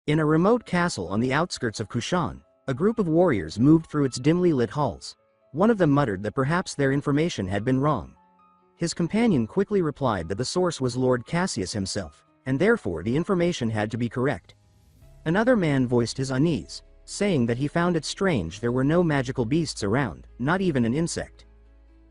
In a remote castle on the outskirts of Kushan, a group of warriors moved through its dimly lit halls. One of them muttered that perhaps their information had been wrong. His companion quickly replied that the source was Lord Cassius himself, and therefore the information had to be correct. Another man voiced his unease, saying that he found it strange there were no magical beasts around, not even an insect.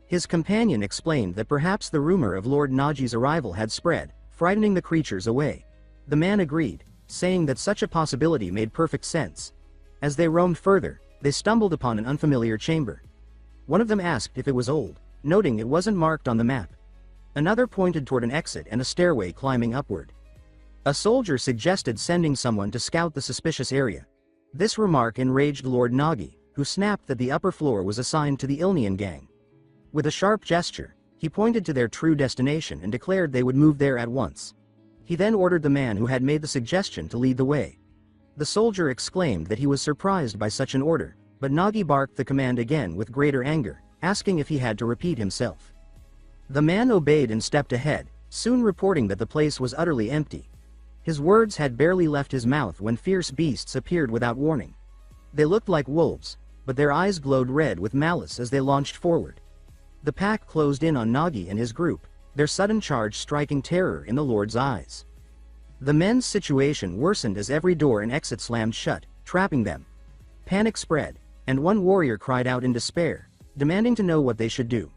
His companion explained that perhaps the rumor of Lord Naji's arrival had spread, frightening the creatures away. The man agreed, saying that such a possibility made perfect sense. As they roamed further, they stumbled upon an unfamiliar chamber. One of them asked if it was old, noting it wasn't marked on the map. Another pointed toward an exit and a stairway climbing upward. A soldier suggested sending someone to scout the suspicious area. This remark enraged Lord Nagi, who snapped that the upper floor was assigned to the Ilnian gang. With a sharp gesture, he pointed to their true destination and declared they would move there at once. He then ordered the man who had made the suggestion to lead the way. The soldier exclaimed that he was surprised by such an order, but Nagi barked the command again with greater anger, asking if he had to repeat himself. The man obeyed and stepped ahead, soon reporting that the place was utterly empty. His words had barely left his mouth when fierce beasts appeared without warning. They looked like wolves, but their eyes glowed red with malice as they launched forward. The pack closed in on Nagi and his group, their sudden charge striking terror in the Lord's eyes. The men's situation worsened as every door and exit slammed shut, trapping them. Panic spread, and one warrior cried out in despair, demanding to know what they should do.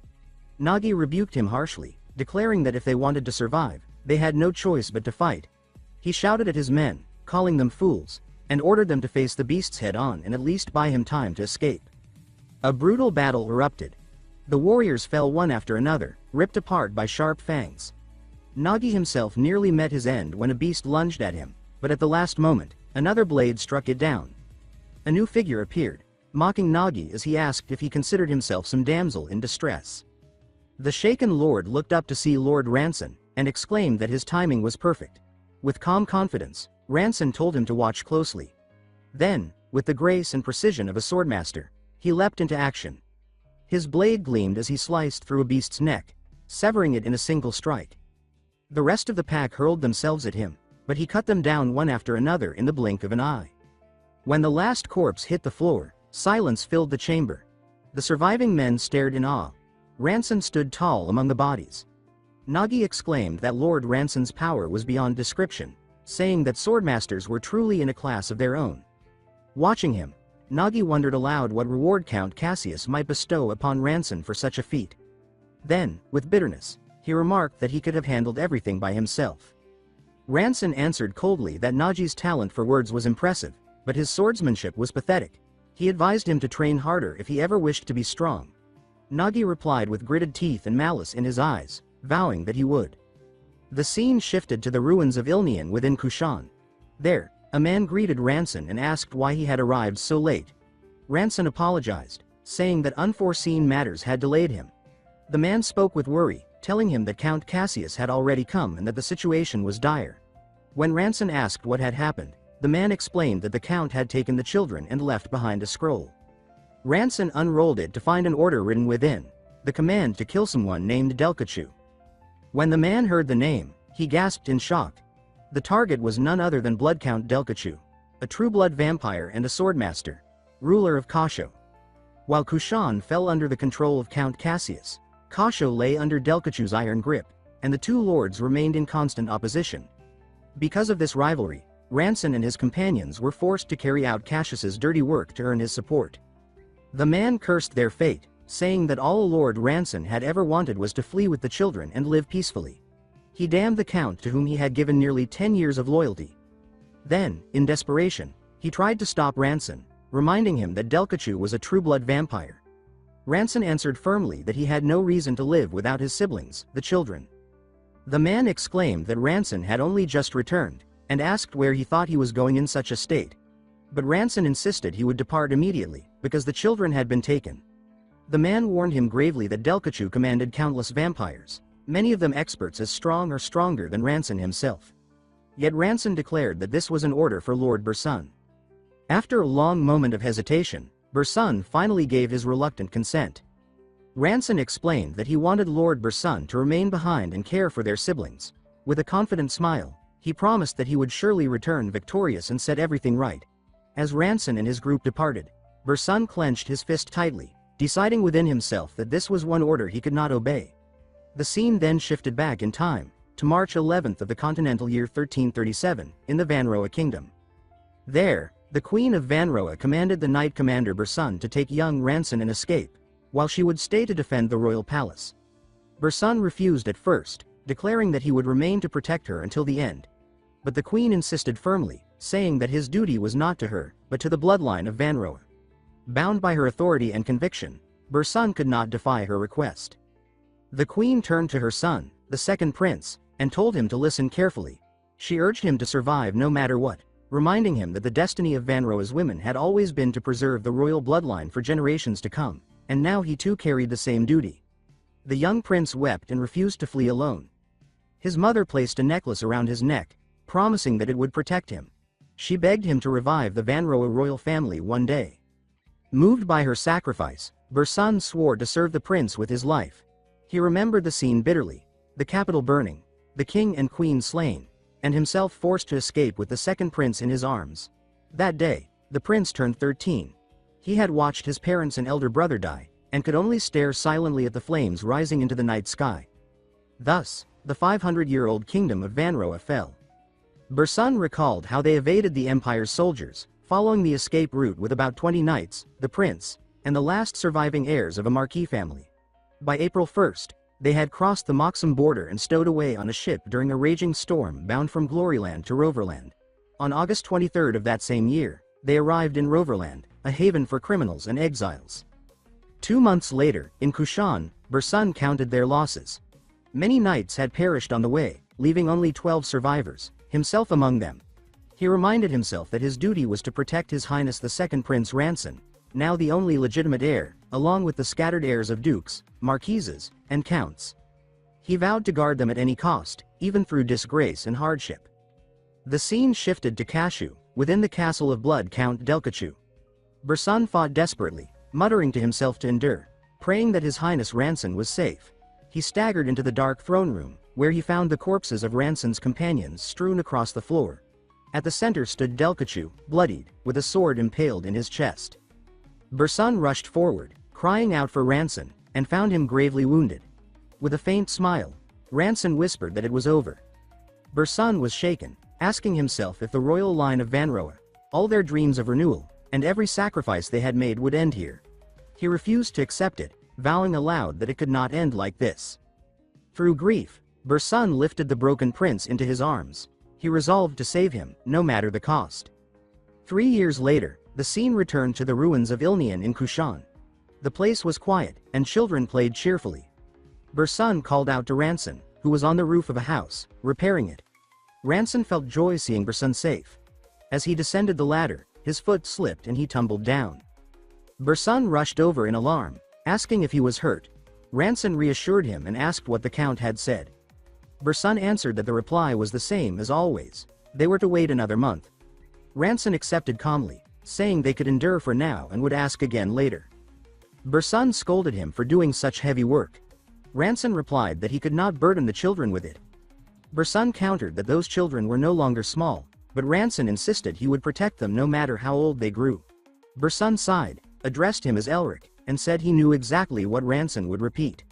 Nagi rebuked him harshly, declaring that if they wanted to survive, they had no choice but to fight. He shouted at his men, calling them fools, and ordered them to face the beasts head-on and at least buy him time to escape. A brutal battle erupted. The warriors fell one after another, ripped apart by sharp fangs. Nagi himself nearly met his end when a beast lunged at him, but at the last moment, another blade struck it down. A new figure appeared, mocking Nagi as he asked if he considered himself some damsel in distress. The shaken lord looked up to see Lord Ranson, and exclaimed that his timing was perfect. With calm confidence, Ranson told him to watch closely. Then, with the grace and precision of a swordmaster, he leapt into action. His blade gleamed as he sliced through a beast's neck, severing it in a single strike. The rest of the pack hurled themselves at him, but he cut them down one after another in the blink of an eye. When the last corpse hit the floor, silence filled the chamber. The surviving men stared in awe. Ranson stood tall among the bodies. Nagi exclaimed that Lord Ranson's power was beyond description, saying that swordmasters were truly in a class of their own. Watching him, Nagi wondered aloud what reward Count Cassius might bestow upon Ranson for such a feat. Then, with bitterness, he remarked that he could have handled everything by himself. Ranson answered coldly that Nagi's talent for words was impressive, but his swordsmanship was pathetic. He advised him to train harder if he ever wished to be strong. Nagi replied with gritted teeth and malice in his eyes, vowing that he would. The scene shifted to the ruins of Ilnian within Kushan. There, a man greeted Ranson and asked why he had arrived so late. Ranson apologized, saying that unforeseen matters had delayed him. The man spoke with worry, telling him that Count Cassius had already come and that the situation was dire. When Ranson asked what had happened, the man explained that the Count had taken the children and left behind a scroll. Ranson unrolled it to find an order written within, the command to kill someone named Delkachu. When the man heard the name, he gasped in shock. The target was none other than Blood Count Delkachu, a true-blood vampire and a swordmaster, ruler of Kasho. While Kushan fell under the control of Count Cassius, Kasho lay under Delkachu's iron grip, and the two lords remained in constant opposition. Because of this rivalry, Ranson and his companions were forced to carry out Cassius's dirty work to earn his support. The man cursed their fate, saying that all Lord Ranson had ever wanted was to flee with the children and live peacefully. He damned the Count to whom he had given nearly 10 years of loyalty. Then, in desperation, he tried to stop Ranson, reminding him that Delkachu was a true-blood vampire. Ranson answered firmly that he had no reason to live without his siblings, the children. The man exclaimed that Ranson had only just returned, and asked where he thought he was going in such a state. But Ranson insisted he would depart immediately, because the children had been taken. The man warned him gravely that Delkachu commanded countless vampires, many of them experts as strong or stronger than Ranson himself. Yet Ranson declared that this was an order for Lord Bursun. After a long moment of hesitation, Bursun finally gave his reluctant consent. Ranson explained that he wanted Lord Bursun to remain behind and care for their siblings. With a confident smile, He promised that he would surely return victorious and set everything right. As Ranson and his group departed, Bersun clenched his fist tightly, deciding within himself that this was one order he could not obey. The scene then shifted back in time, to March 11th of the continental year 1337, in the Vanroa kingdom. There, the Queen of Vanroa commanded the Knight Commander Bersun to take young Ranson and escape, while she would stay to defend the royal palace. Bersun refused at first, declaring that he would remain to protect her until the end. But the Queen insisted firmly, saying that his duty was not to her, but to the bloodline of Vanroa. Bound by her authority and conviction, Bersun could not defy her request. The Queen turned to her son, the second prince, and told him to listen carefully. She urged him to survive no matter what, reminding him that the destiny of Vanroa's women had always been to preserve the royal bloodline for generations to come, and now he too carried the same duty. The young prince wept and refused to flee alone. His mother placed a necklace around his neck, promising that it would protect him. She begged him to revive the Vanroa royal family one day. Moved by her sacrifice, Bersun swore to serve the prince with his life. He remembered the scene bitterly, the capital burning, the king and queen slain, and himself forced to escape with the second prince in his arms. That day, the prince turned 13. He had watched his parents and elder brother die, and could only stare silently at the flames rising into the night sky. Thus, the 500-year-old kingdom of Vanroa fell. Bersun recalled how they evaded the empire's soldiers, following the escape route with about 20 knights, the prince, and the last surviving heirs of a marquis family. By April 1st, they had crossed the Moxum border and stowed away on a ship during a raging storm bound from Gloryland to Roverland. On August 23rd of that same year, they arrived in Roverland, a haven for criminals and exiles. 2 months later, in Kushan, Bersun counted their losses. Many knights had perished on the way, leaving only 12 survivors, himself among them. He reminded himself that his duty was to protect His Highness the Second Prince Ranson, now the only legitimate heir, along with the scattered heirs of dukes, marquises, and counts. He vowed to guard them at any cost, even through disgrace and hardship. The scene shifted to Kashu, within the castle of Blood Count Delkachu. Bersun fought desperately, muttering to himself to endure, praying that His Highness Ranson was safe. He staggered into the dark throne room, where he found the corpses of Ranson's companions strewn across the floor. At the center stood Delkachu, bloodied, with a sword impaled in his chest. Bersun rushed forward, crying out for Ranson, and found him gravely wounded. With a faint smile, Ranson whispered that it was over. Bersun was shaken, asking himself if the royal line of Vanroa, all their dreams of renewal, and every sacrifice they had made would end here. He refused to accept it, vowing aloud that it could not end like this. Through grief, Bersun lifted the broken prince into his arms. He resolved to save him, no matter the cost. 3 years later, the scene returned to the ruins of Ilnian in Kushan. The place was quiet, and children played cheerfully. Bersun called out to Ranson, who was on the roof of a house, repairing it. Ranson felt joy seeing Bersun safe. As he descended the ladder, his foot slipped and he tumbled down. Bersun rushed over in alarm, asking if he was hurt. Ranson reassured him and asked what the count had said. Bersun answered that the reply was the same as always. They were to wait another month. Ranson accepted calmly, saying they could endure for now and would ask again later. Bersun scolded him for doing such heavy work. Ranson replied that he could not burden the children with it. Bersun countered that those children were no longer small, but Ranson insisted he would protect them no matter how old they grew. Bersun sighed, addressed him as Elric, and said he knew exactly what Ranson would repeat.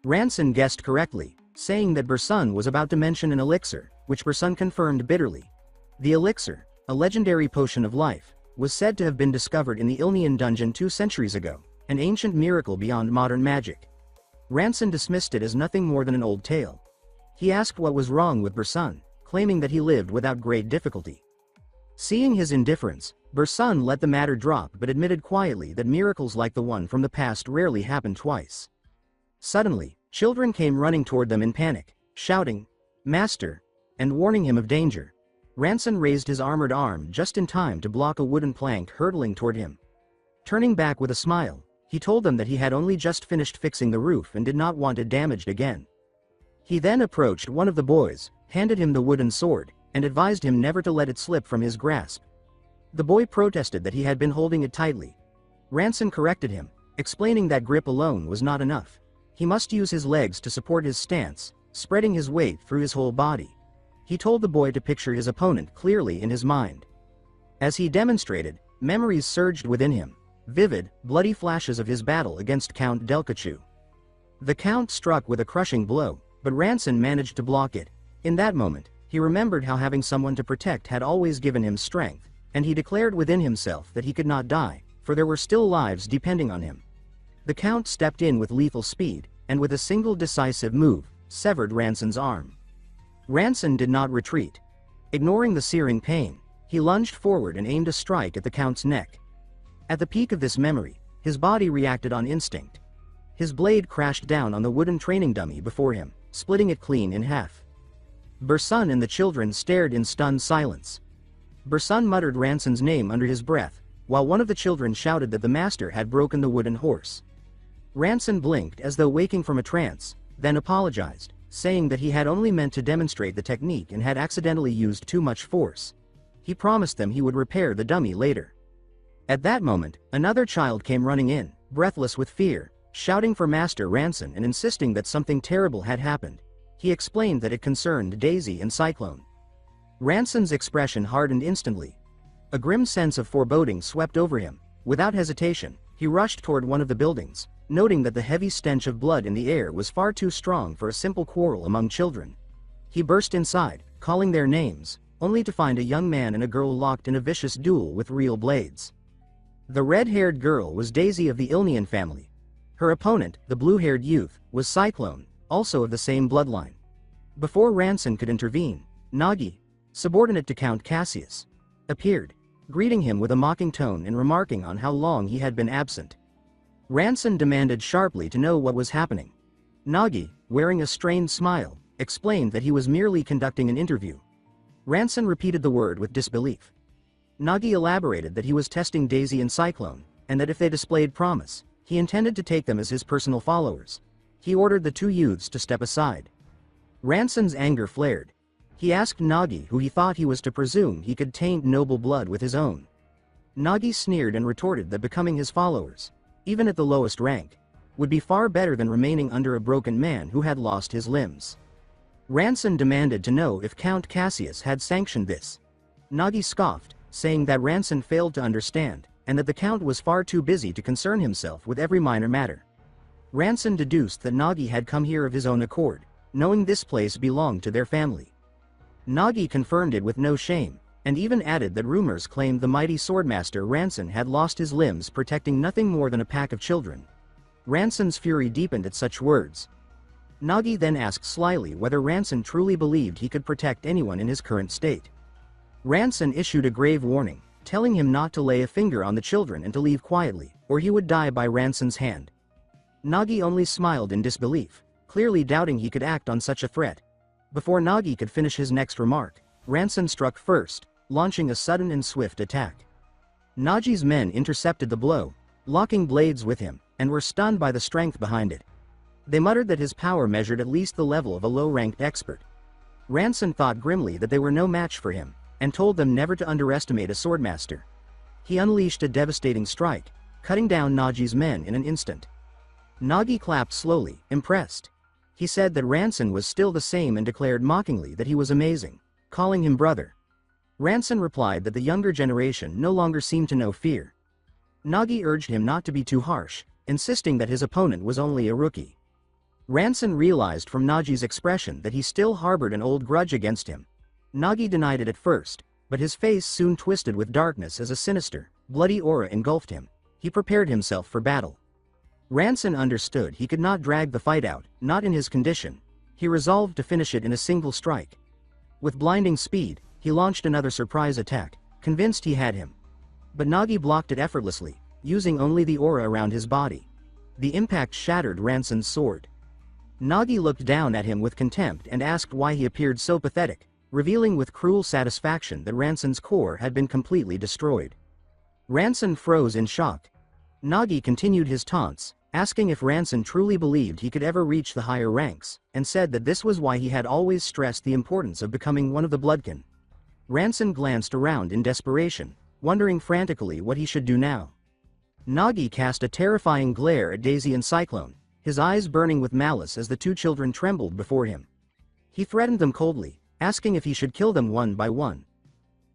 Ranson guessed correctly, saying that Bersun was about to mention an elixir, which Bersun confirmed bitterly. The elixir, a legendary potion of life, was said to have been discovered in the Ilnian dungeon 2 centuries ago, an ancient miracle beyond modern magic. Ranson dismissed it as nothing more than an old tale. He asked what was wrong with Bersun, claiming that he lived without great difficulty. Seeing his indifference, Bersun let the matter drop but admitted quietly that miracles like the one from the past rarely happen twice. Suddenly, children came running toward them in panic, shouting, "Master!" and warning him of danger. Ranson raised his armored arm just in time to block a wooden plank hurtling toward him. Turning back with a smile, he told them that he had only just finished fixing the roof and did not want it damaged again. He then approached one of the boys, handed him the wooden sword, and advised him never to let it slip from his grasp. The boy protested that he had been holding it tightly. Ranson corrected him, explaining that grip alone was not enough. He must use his legs to support his stance, spreading his weight through his whole body. He told the boy to picture his opponent clearly in his mind. As he demonstrated, memories surged within him, vivid, bloody flashes of his battle against Count Delkachu. The Count struck with a crushing blow, but Ranson managed to block it. In that moment, he remembered how having someone to protect had always given him strength, and he declared within himself that he could not die, for there were still lives depending on him. The Count stepped in with lethal speed, and with a single decisive move, severed Ranson's arm. Ranson did not retreat. Ignoring the searing pain, he lunged forward and aimed a strike at the Count's neck. At the peak of this memory, his body reacted on instinct. His blade crashed down on the wooden training dummy before him, splitting it clean in half. Bursun and the children stared in stunned silence. Bursun muttered Ranson's name under his breath, while one of the children shouted that the master had broken the wooden horse. Ranson blinked as though waking from a trance, then apologized, saying that he had only meant to demonstrate the technique and had accidentally used too much force. He promised them he would repair the dummy later. At that moment, another child came running in, breathless with fear, shouting for Master Ranson and insisting that something terrible had happened. He explained that it concerned Daisy and Cyclone. Ranson's expression hardened instantly. A grim sense of foreboding swept over him. Without hesitation, he rushed toward one of the buildings, noting that the heavy stench of blood in the air was far too strong for a simple quarrel among children. He burst inside, calling their names, only to find a young man and a girl locked in a vicious duel with real blades. The red-haired girl was Daisy of the Ilnian family. Her opponent, the blue-haired youth, was Cyclone, also of the same bloodline. Before Ranson could intervene, Nagi, subordinate to Count Cassius, appeared, greeting him with a mocking tone and remarking on how long he had been absent. Ranson demanded sharply to know what was happening. Nagi, wearing a strained smile, explained that he was merely conducting an interview. Ranson repeated the word with disbelief. Nagi elaborated that he was testing Daisy and Cyclone, and that if they displayed promise, he intended to take them as his personal followers. He ordered the two youths to step aside. Ranson's anger flared. He asked Nagi who he thought he was to presume he could taint noble blood with his own. Nagi sneered and retorted that becoming his followers, even at the lowest rank, would be far better than remaining under a broken man who had lost his limbs. Ranson demanded to know if Count Cassius had sanctioned this. Nagi scoffed, saying that Ranson failed to understand, and that the Count was far too busy to concern himself with every minor matter. Ranson deduced that Nagi had come here of his own accord, knowing this place belonged to their family. Nagi confirmed it with no shame, and even added that rumors claimed the mighty swordmaster Ranson had lost his limbs protecting nothing more than a pack of children. Ranson's fury deepened at such words. Nagi then asked slyly whether Ranson truly believed he could protect anyone in his current state. Ranson issued a grave warning, telling him not to lay a finger on the children and to leave quietly, or he would die by Ranson's hand. Nagi only smiled in disbelief, clearly doubting he could act on such a threat. Before Nagi could finish his next remark, Ranson struck first, launching a sudden and swift attack. Nagi's men intercepted the blow, locking blades with him, and were stunned by the strength behind it. They muttered that his power measured at least the level of a low-ranked expert. Ranson thought grimly that they were no match for him, and told them never to underestimate a swordmaster. He unleashed a devastating strike, cutting down Nagi's men in an instant. Nagi clapped slowly, impressed. He said that Ranson was still the same and declared mockingly that he was amazing, calling him brother. Ranson replied that the younger generation no longer seemed to know fear. Nagi urged him not to be too harsh, insisting that his opponent was only a rookie. Ranson realized from Nagi's expression that he still harbored an old grudge against him. Nagi denied it at first, but his face soon twisted with darkness as a sinister, bloody aura engulfed him. He prepared himself for battle. Ranson understood he could not drag the fight out, not in his condition. He resolved to finish it in a single strike. With blinding speed, he launched another surprise attack, convinced he had him. But Nagi blocked it effortlessly, using only the aura around his body. The impact shattered Ranson's sword. Nagi looked down at him with contempt and asked why he appeared so pathetic, revealing with cruel satisfaction that Ranson's core had been completely destroyed. Ranson froze in shock. Nagi continued his taunts, asking if Ranson truly believed he could ever reach the higher ranks, and said that this was why he had always stressed the importance of becoming one of the Bloodkin. Ranson glanced around in desperation, wondering frantically what he should do now. Nagi cast a terrifying glare at Daisy and Cyclone, his eyes burning with malice as the two children trembled before him. He threatened them coldly, asking if he should kill them one by one.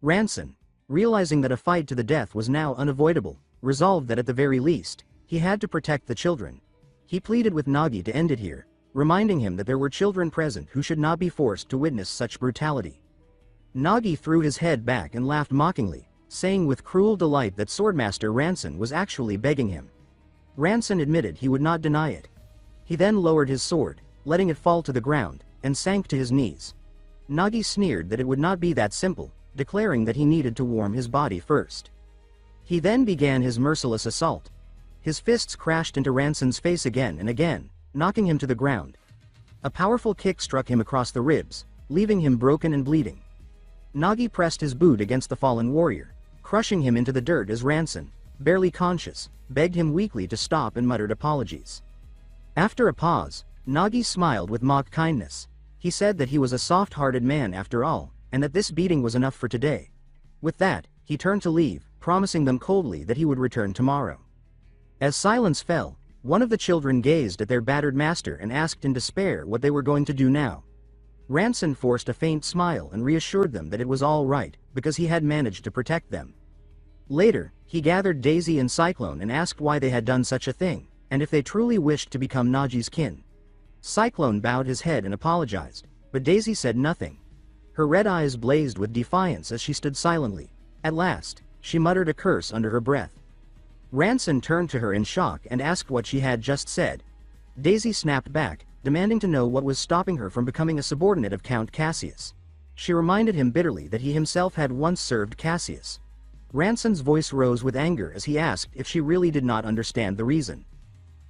Ranson, realizing that a fight to the death was now unavoidable, resolved that at the very least, he had to protect the children. He pleaded with Nagi to end it here, reminding him that there were children present who should not be forced to witness such brutality. Nagi threw his head back and laughed mockingly, saying with cruel delight that Swordmaster Ranson was actually begging him. Ranson admitted he would not deny it. He then lowered his sword, letting it fall to the ground, and sank to his knees. Nagi sneered that it would not be that simple, declaring that he needed to warm his body first. He then began his merciless assault. His fists crashed into Ranson's face again and again, knocking him to the ground. A powerful kick struck him across the ribs, leaving him broken and bleeding. Nagi pressed his boot against the fallen warrior, crushing him into the dirt as Ranson, barely conscious, begged him weakly to stop and muttered apologies. After a pause, Nagi smiled with mock kindness. He said that he was a soft-hearted man after all, and that this beating was enough for today. With that, he turned to leave, promising them coldly that he would return tomorrow. As silence fell, one of the children gazed at their battered master and asked in despair what they were going to do now. Ranson forced a faint smile and reassured them that it was all right, because he had managed to protect them. Later, he gathered Daisy and Cyclone and asked why they had done such a thing, and if they truly wished to become Nagi's kin. Cyclone bowed his head and apologized, but Daisy said nothing. Her red eyes blazed with defiance as she stood silently. At last, she muttered a curse under her breath. Ranson turned to her in shock and asked what she had just said. Daisy snapped back, demanding to know what was stopping her from becoming a subordinate of Count Cassius. She reminded him bitterly that he himself had once served Cassius. Ranson's voice rose with anger as he asked if she really did not understand the reason.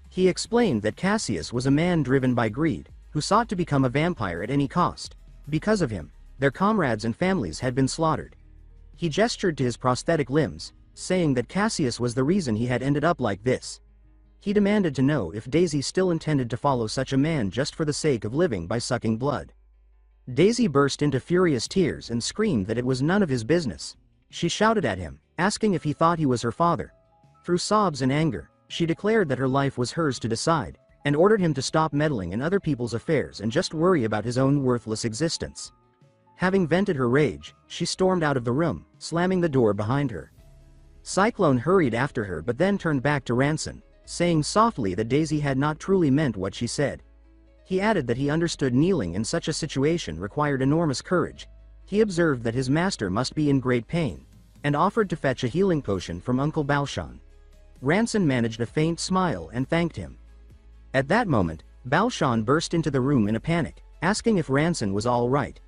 He explained that Cassius was a man driven by greed, who sought to become a vampire at any cost. Because of him, their comrades and families had been slaughtered. He gestured to his prosthetic limbs, saying that Cassius was the reason he had ended up like this. He demanded to know if Daisy still intended to follow such a man just for the sake of living by sucking blood. Daisy burst into furious tears and screamed that it was none of his business. She shouted at him, asking if he thought he was her father. Through sobs and anger, she declared that her life was hers to decide, and ordered him to stop meddling in other people's affairs and just worry about his own worthless existence. Having vented her rage, she stormed out of the room, slamming the door behind her. Cyclone hurried after her but then turned back to Ranson, saying softly that Daisy had not truly meant what she said. He added that he understood kneeling in such a situation required enormous courage. He observed that his master must be in great pain, and offered to fetch a healing potion from Uncle Balshan. Ranson managed a faint smile and thanked him. At that moment, Balshan burst into the room in a panic, asking if Ranson was all right.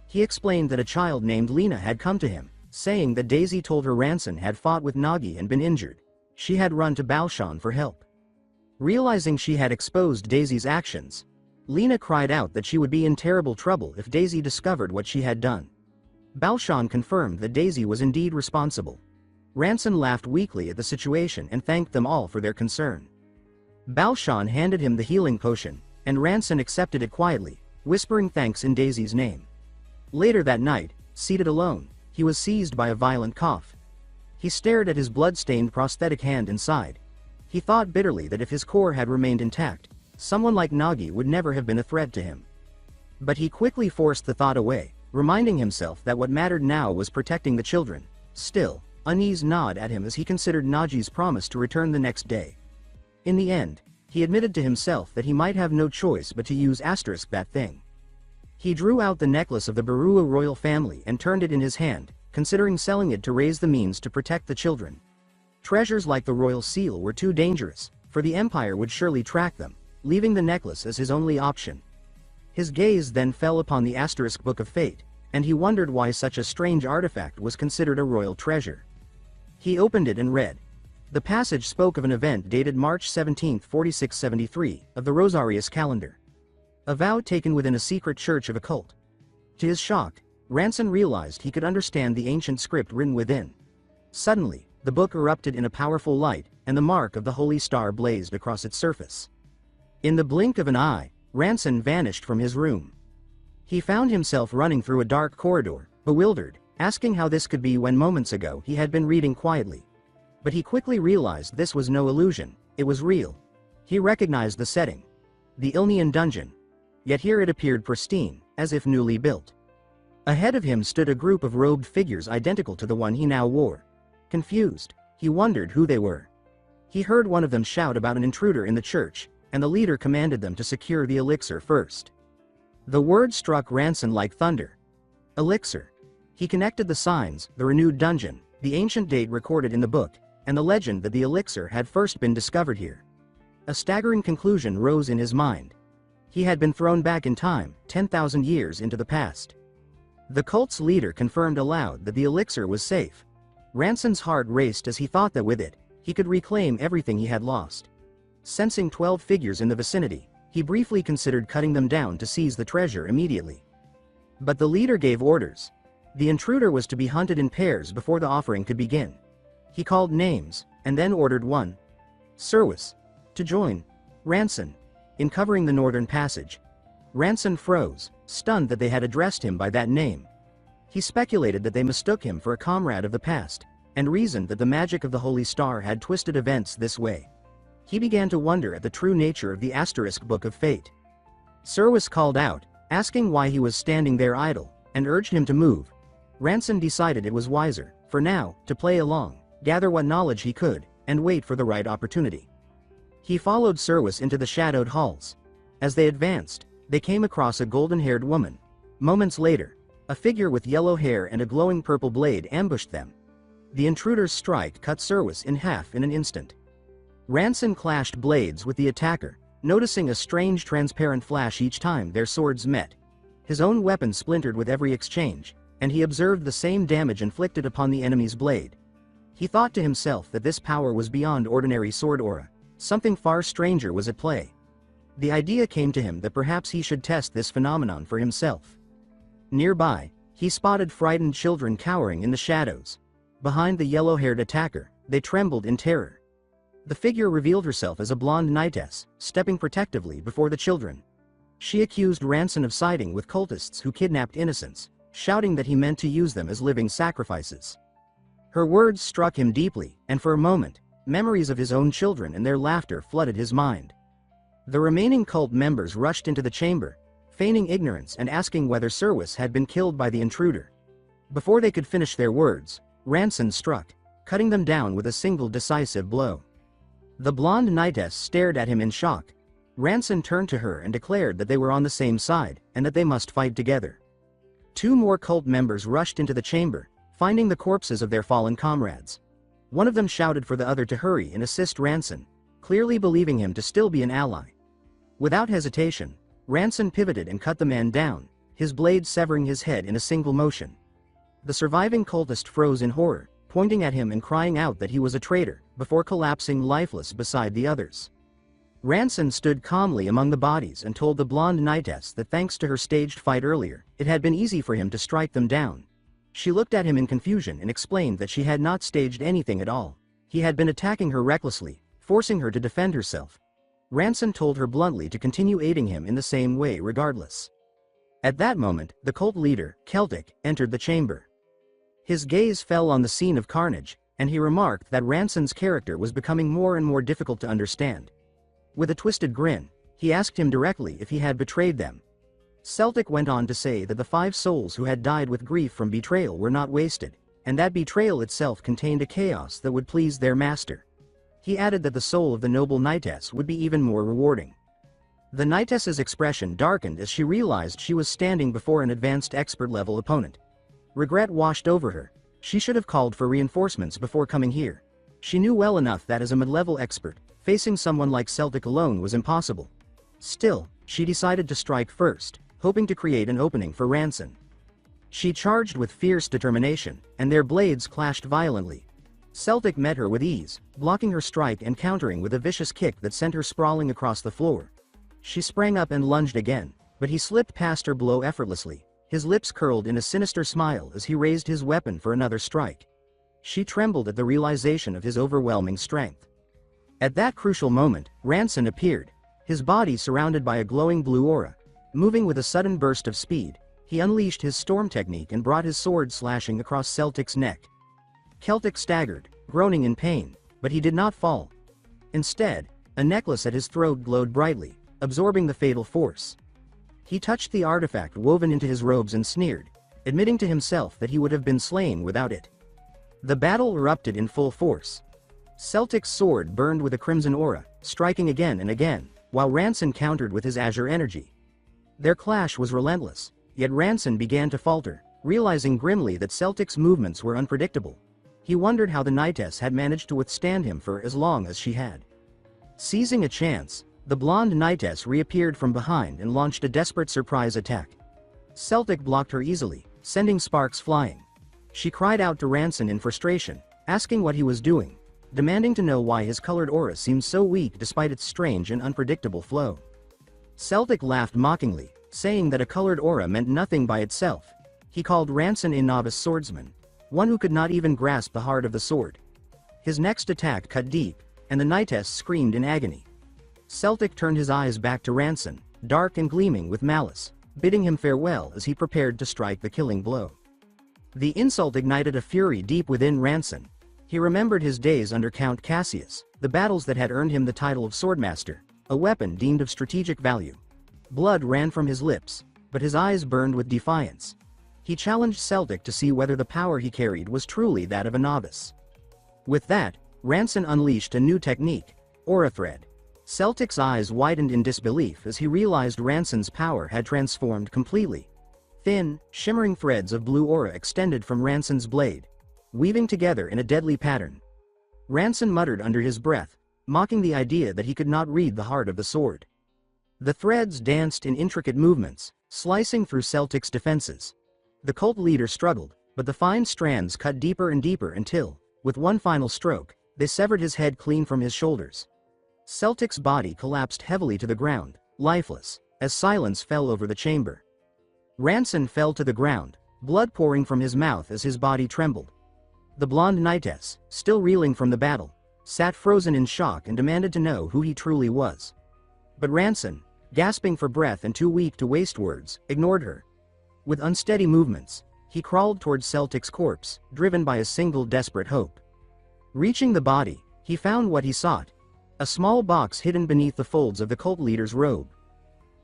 He explained that a child named Lena had come to him, saying that Daisy told her Ranson had fought with Nagi and been injured. She had run to Balshan for help. Realizing she had exposed Daisy's actions, Lena cried out that she would be in terrible trouble if Daisy discovered what she had done. Balshan confirmed that Daisy was indeed responsible. Ranson laughed weakly at the situation and thanked them all for their concern. Balshan handed him the healing potion, and Ranson accepted it quietly, whispering thanks in Daisy's name. Later that night, seated alone, he was seized by a violent cough. He stared at his blood-stained prosthetic hand inside. He thought bitterly that if his core had remained intact, someone like Nagi would never have been a threat to him. But he quickly forced the thought away, reminding himself that what mattered now was protecting the children. Still, unease gnawed at him as he considered Nagi's promise to return the next day. In the end, he admitted to himself that he might have no choice but to use that thing. He drew out the necklace of the Barua royal family and turned it in his hand, considering selling it to raise the means to protect the children. Treasures like the royal seal were too dangerous, for the Empire would surely track them, leaving the necklace as his only option. His gaze then fell upon the Book of Fate, and he wondered why such a strange artifact was considered a royal treasure. He opened it and read. The passage spoke of an event dated March 17, 4673, of the Rosarius calendar. A vow taken within a secret church of a cult. To his shock, Ranson realized he could understand the ancient script written within. Suddenly, the book erupted in a powerful light, and the mark of the holy star blazed across its surface. In the blink of an eye, Ranson vanished from his room. He found himself running through a dark corridor, bewildered, asking how this could be when moments ago he had been reading quietly. But he quickly realized this was no illusion, it was real. He recognized the setting. The Ilnian dungeon. Yet here it appeared pristine, as if newly built. Ahead of him stood a group of robed figures identical to the one he now wore. Confused, he wondered who they were. He heard one of them shout about an intruder in the church, and the leader commanded them to secure the elixir first. The word struck Ranson like thunder. Elixir. He connected the signs, the renewed dungeon, the ancient date recorded in the book, and the legend that the elixir had first been discovered here. A staggering conclusion rose in his mind. He had been thrown back in time, 10,000 years into the past. The cult's leader confirmed aloud that the elixir was safe. Ranson's heart raced as he thought that with it, he could reclaim everything he had lost. Sensing 12 figures in the vicinity, he briefly considered cutting them down to seize the treasure immediately. But the leader gave orders. The intruder was to be hunted in pairs before the offering could begin. He called names, and then ordered one. Serwis. To join. Ranson. In covering the northern passage. Ranson froze, stunned that they had addressed him by that name. He speculated that they mistook him for a comrade of the past, and reasoned that the magic of the Holy Star had twisted events this way. He began to wonder at the true nature of the asterisk book of fate. Serwis called out, asking why he was standing there idle, and urged him to move. Ranson decided it was wiser, for now, to play along, gather what knowledge he could, and wait for the right opportunity. He followed Serwis into the shadowed halls. As they advanced, they came across a golden-haired woman. Moments later, a figure with yellow hair and a glowing purple blade ambushed them. The intruder's strike cut Serwis in half in an instant. Ranson clashed blades with the attacker, noticing a strange transparent flash each time their swords met. His own weapon splintered with every exchange, and he observed the same damage inflicted upon the enemy's blade. He thought to himself that this power was beyond ordinary sword aura. Something far stranger was at play. The idea came to him that perhaps he should test this phenomenon for himself. Nearby, he spotted frightened children cowering in the shadows. Behind the yellow-haired attacker, they trembled in terror. The figure revealed herself as a blonde knightess, stepping protectively before the children. She accused Ranson of siding with cultists who kidnapped innocents, shouting that he meant to use them as living sacrifices. Her words struck him deeply, and for a moment, memories of his own children and their laughter flooded his mind. The remaining cult members rushed into the chamber, feigning ignorance and asking whether Serwis had been killed by the intruder. Before they could finish their words, Ranson struck, cutting them down with a single decisive blow. The blonde knightess stared at him in shock. Ranson turned to her and declared that they were on the same side, and that they must fight together. 2 more cult members rushed into the chamber, finding the corpses of their fallen comrades. One of them shouted for the other to hurry and assist Ranson, clearly believing him to still be an ally. Without hesitation, Ranson pivoted and cut the man down, his blade severing his head in a single motion. The surviving cultist froze in horror, pointing at him and crying out that he was a traitor, before collapsing lifeless beside the others. Ranson stood calmly among the bodies and told the blonde knightess that thanks to her staged fight earlier, it had been easy for him to strike them down. She looked at him in confusion and explained that she had not staged anything at all. He had been attacking her recklessly, forcing her to defend herself. Ranson told her bluntly to continue aiding him in the same way regardless. At that moment, the cult leader, Celtic, entered the chamber. His gaze fell on the scene of carnage, and he remarked that Ranson's character was becoming more and more difficult to understand. With a twisted grin, he asked him directly if he had betrayed them. Celtic went on to say that the 5 souls who had died with grief from betrayal were not wasted, and that betrayal itself contained a chaos that would please their master. He added that the soul of the noble knightess would be even more rewarding. The knightess's expression darkened as she realized she was standing before an advanced expert-level opponent. Regret washed over her. She should have called for reinforcements before coming here. She knew well enough that as a mid-level expert, facing someone like Celtic alone was impossible. Still, she decided to strike first, hoping to create an opening for Ranson. She charged with fierce determination, and their blades clashed violently. Celtic met her with ease, blocking her strike and countering with a vicious kick that sent her sprawling across the floor. She sprang up and lunged again, but he slipped past her blow effortlessly, his lips curled in a sinister smile as he raised his weapon for another strike. She trembled at the realization of his overwhelming strength. At that crucial moment, Ranson appeared, his body surrounded by a glowing blue aura. Moving with a sudden burst of speed, he unleashed his storm technique and brought his sword slashing across Celtic's neck. Celtic staggered, groaning in pain, but he did not fall. Instead, a necklace at his throat glowed brightly, absorbing the fatal force. He touched the artifact woven into his robes and sneered, admitting to himself that he would have been slain without it. The battle erupted in full force. Celtic's sword burned with a crimson aura, striking again and again, while Ranson countered with his azure energy. Their clash was relentless, yet Ranson began to falter, realizing grimly that Celtic's movements were unpredictable. He wondered how the knightess had managed to withstand him for as long as she had. Seizing a chance, the blonde knightess reappeared from behind and launched a desperate surprise attack. Celtic blocked her easily, sending sparks flying. She cried out to Ranson in frustration, asking what he was doing, demanding to know why his colored aura seemed so weak despite its strange and unpredictable flow. Celtic laughed mockingly, saying that a colored aura meant nothing by itself. He called Ranson a novice swordsman, one who could not even grasp the heart of the sword. His next attack cut deep, and the knightess screamed in agony. Celtic turned his eyes back to Ranson, dark and gleaming with malice, bidding him farewell as he prepared to strike the killing blow. The insult ignited a fury deep within Ranson. He remembered his days under Count Cassius, the battles that had earned him the title of Swordmaster, a weapon deemed of strategic value. Blood ran from his lips, but his eyes burned with defiance. He challenged Celtic to see whether the power he carried was truly that of a novice. With that, Ranson unleashed a new technique, Aura Thread. Celtic's eyes widened in disbelief as he realized Ranson's power had transformed completely. Thin, shimmering threads of blue aura extended from Ranson's blade, weaving together in a deadly pattern. Ranson muttered under his breath, mocking the idea that he could not read the heart of the sword. The threads danced in intricate movements, slicing through Celtic's defenses. The cult leader struggled, but the fine strands cut deeper and deeper until, with one final stroke, they severed his head clean from his shoulders. Celtic's body collapsed heavily to the ground, lifeless, as silence fell over the chamber. Ranson fell to the ground, blood pouring from his mouth as his body trembled. The blonde knightess, still reeling from the battle, sat frozen in shock and demanded to know who he truly was. But Ranson, gasping for breath and too weak to waste words, ignored her. With unsteady movements, he crawled towards Celtic's corpse, driven by a single desperate hope. Reaching the body, he found what he sought, a small box hidden beneath the folds of the cult leader's robe.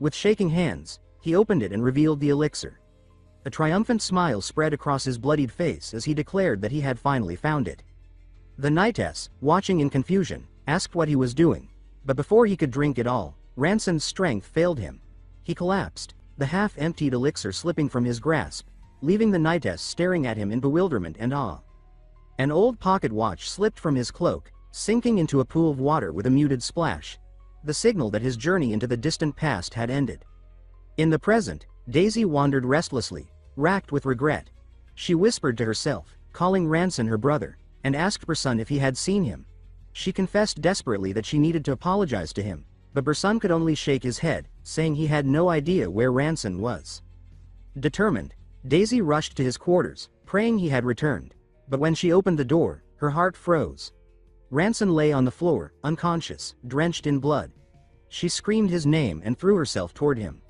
With shaking hands, he opened it and revealed the elixir. A triumphant smile spread across his bloodied face as he declared that he had finally found it. The knightess, watching in confusion, asked what he was doing, but before he could drink it all, Ranson's strength failed him. He collapsed, the half-emptied elixir slipping from his grasp, leaving the knightess staring at him in bewilderment and awe. An old pocket watch slipped from his cloak, sinking into a pool of water with a muted splash, the signal that his journey into the distant past had ended. In the present, Daisy wandered restlessly, racked with regret. She whispered to herself, calling Ranson her brother, and asked Bersun if he had seen him. She confessed desperately that she needed to apologize to him, but Bersun could only shake his head, saying he had no idea where Ranson was. Determined, Daisy rushed to his quarters, praying he had returned, but when she opened the door, her heart froze. Ranson lay on the floor, unconscious, drenched in blood. She screamed his name and threw herself toward him.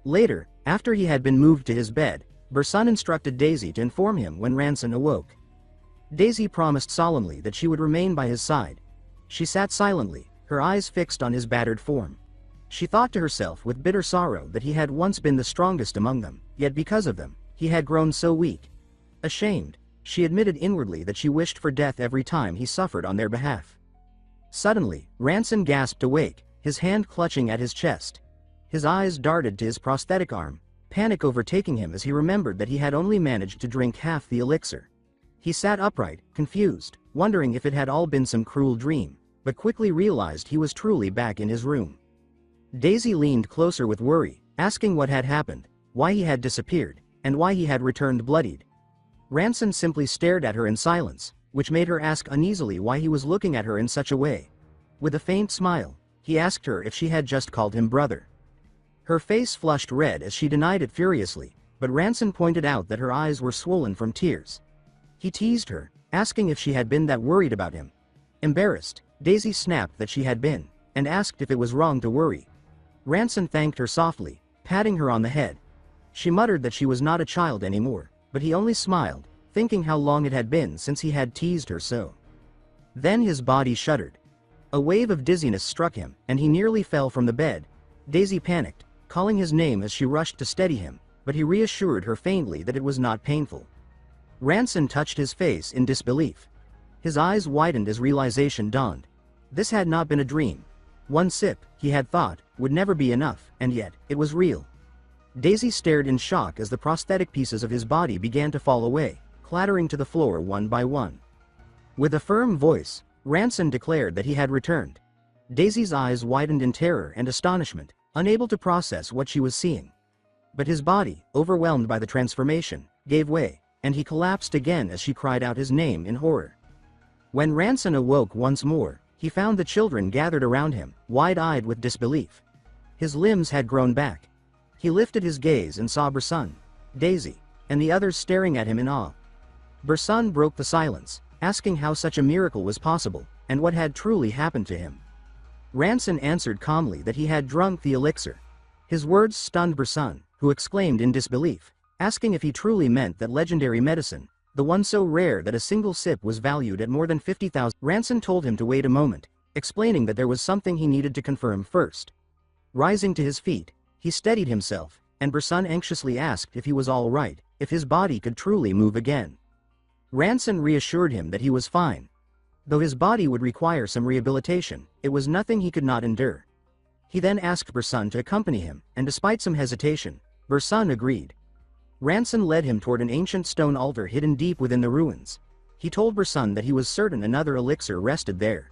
Later, after he had been moved to his bed, Bersun instructed Daisy to inform him when Ranson awoke. Daisy promised solemnly that she would remain by his side. She sat silently, her eyes fixed on his battered form. She thought to herself with bitter sorrow that he had once been the strongest among them, yet because of them, he had grown so weak. Ashamed, she admitted inwardly that she wished for death every time he suffered on their behalf. Suddenly, Ranson gasped awake, his hand clutching at his chest. His eyes darted to his prosthetic arm, panic overtaking him as he remembered that he had only managed to drink half the elixir. He sat upright, confused, wondering if it had all been some cruel dream, but quickly realized he was truly back in his room. Daisy leaned closer with worry, asking what had happened, why he had disappeared, and why he had returned bloodied. Ranson simply stared at her in silence, which made her ask uneasily why he was looking at her in such a way. With a faint smile, he asked her if she had just called him brother. Her face flushed red as she denied it furiously, but Ranson pointed out that her eyes were swollen from tears. He teased her, asking if she had been that worried about him. Embarrassed, Daisy snapped that she had been, and asked if it was wrong to worry. Ranson thanked her softly, patting her on the head. She muttered that she was not a child anymore, but he only smiled, thinking how long it had been since he had teased her so. Then his body shuddered. A wave of dizziness struck him, and he nearly fell from the bed. Daisy panicked, calling his name as she rushed to steady him, but he reassured her faintly that it was not painful. Ranson touched his face in disbelief. His eyes widened as realization dawned. This had not been a dream. One sip, he had thought, would never be enough, and yet, it was real. Daisy stared in shock as the prosthetic pieces of his body began to fall away, clattering to the floor one by one. With a firm voice, Ranson declared that he had returned. Daisy's eyes widened in terror and astonishment, unable to process what she was seeing. But his body, overwhelmed by the transformation, gave way, and he collapsed again as she cried out his name in horror. When Ranson awoke once more, he found the children gathered around him, wide-eyed with disbelief. His limbs had grown back. He lifted his gaze and saw Bersun, Daisy, and the others staring at him in awe. Bersun broke the silence, asking how such a miracle was possible, and what had truly happened to him. Ranson answered calmly that he had drunk the elixir. His words stunned Bersun, who exclaimed in disbelief, asking if he truly meant that legendary medicine, the one so rare that a single sip was valued at more than 50,000. Ranson told him to wait a moment, explaining that there was something he needed to confirm first. Rising to his feet, he steadied himself, and Bersun anxiously asked if he was all right, if his body could truly move again. Ranson reassured him that he was fine. Though his body would require some rehabilitation, it was nothing he could not endure. He then asked Bersun to accompany him, and despite some hesitation, Bersun agreed. Ranson led him toward an ancient stone altar hidden deep within the ruins. He told Bersun that he was certain another elixir rested there.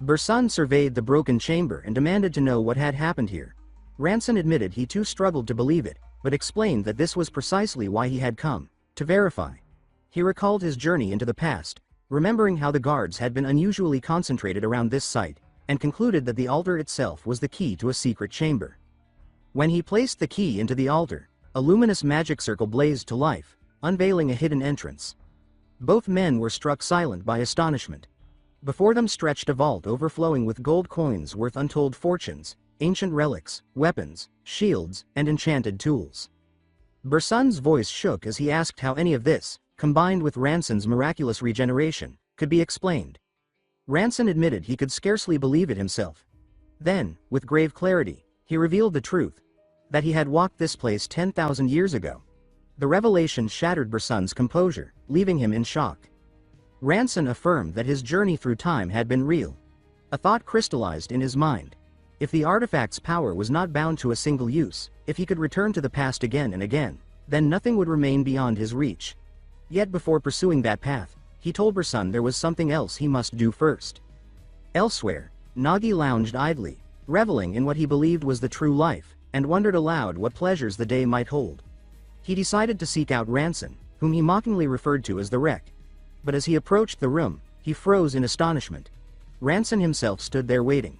Bersun surveyed the broken chamber and demanded to know what had happened here. Ranson admitted he too struggled to believe it, but explained that this was precisely why he had come, to verify. He recalled his journey into the past, remembering how the guards had been unusually concentrated around this site, and concluded that the altar itself was the key to a secret chamber. When he placed the key into the altar, a luminous magic circle blazed to life, unveiling a hidden entrance. Both men were struck silent by astonishment. Before them stretched a vault overflowing with gold coins worth untold fortunes, ancient relics, weapons, shields, and enchanted tools. Bersun's voice shook as he asked how any of this, combined with Ranson's miraculous regeneration, could be explained. Ranson admitted he could scarcely believe it himself. Then, with grave clarity, he revealed the truth, that he had walked this place 10,000 years ago. The revelation shattered Bersun's composure, leaving him in shock. Ranson affirmed that his journey through time had been real. A thought crystallized in his mind. If the artifact's power was not bound to a single use, if he could return to the past again and again, then nothing would remain beyond his reach. Yet before pursuing that path, he told Bersun there was something else he must do first. Elsewhere, Nagi lounged idly, reveling in what he believed was the true life, and wondered aloud what pleasures the day might hold. He decided to seek out Ranson, whom he mockingly referred to as the Wreck. But as he approached the room, he froze in astonishment. Ranson himself stood there waiting.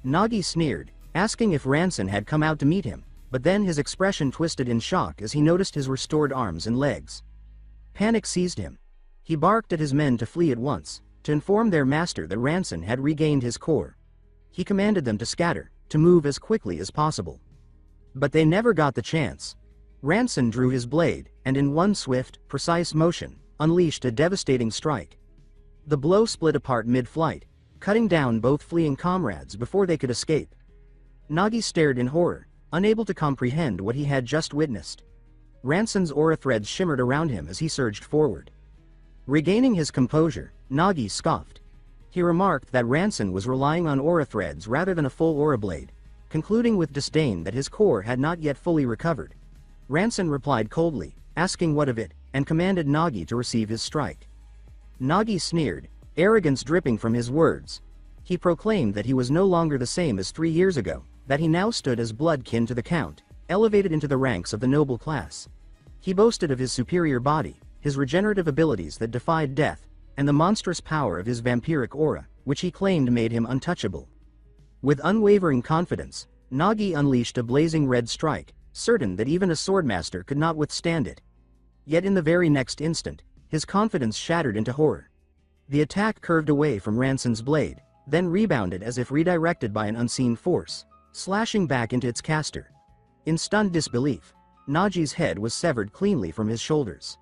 Nagi sneered, asking if Ranson had come out to meet him, but then his expression twisted in shock as he noticed his restored arms and legs. Panic seized him. He barked at his men to flee at once, to inform their master that Ranson had regained his core. He commanded them to scatter, to move as quickly as possible. But they never got the chance. Ranson drew his blade, and in one swift, precise motion, unleashed a devastating strike. The blow split apart mid-flight, cutting down both fleeing comrades before they could escape. Nagi stared in horror, unable to comprehend what he had just witnessed. Ranson's aura threads shimmered around him as he surged forward. Regaining his composure, Nagi scoffed. He remarked that Ranson was relying on aura threads rather than a full aura blade, concluding with disdain that his core had not yet fully recovered. Ranson replied coldly, asking what of it, and commanded Nagi to receive his strike. Nagi sneered, arrogance dripping from his words. He proclaimed that he was no longer the same as 3 years ago, that he now stood as blood kin to the Count, elevated into the ranks of the noble class. He boasted of his superior body, his regenerative abilities that defied death, and the monstrous power of his vampiric aura, which he claimed made him untouchable. With unwavering confidence, Nagi unleashed a blazing red strike, certain that even a swordmaster could not withstand it. Yet in the very next instant, his confidence shattered into horror. The attack curved away from Ranson's blade, then rebounded as if redirected by an unseen force, slashing back into its caster. In stunned disbelief, Nagi's head was severed cleanly from his shoulders.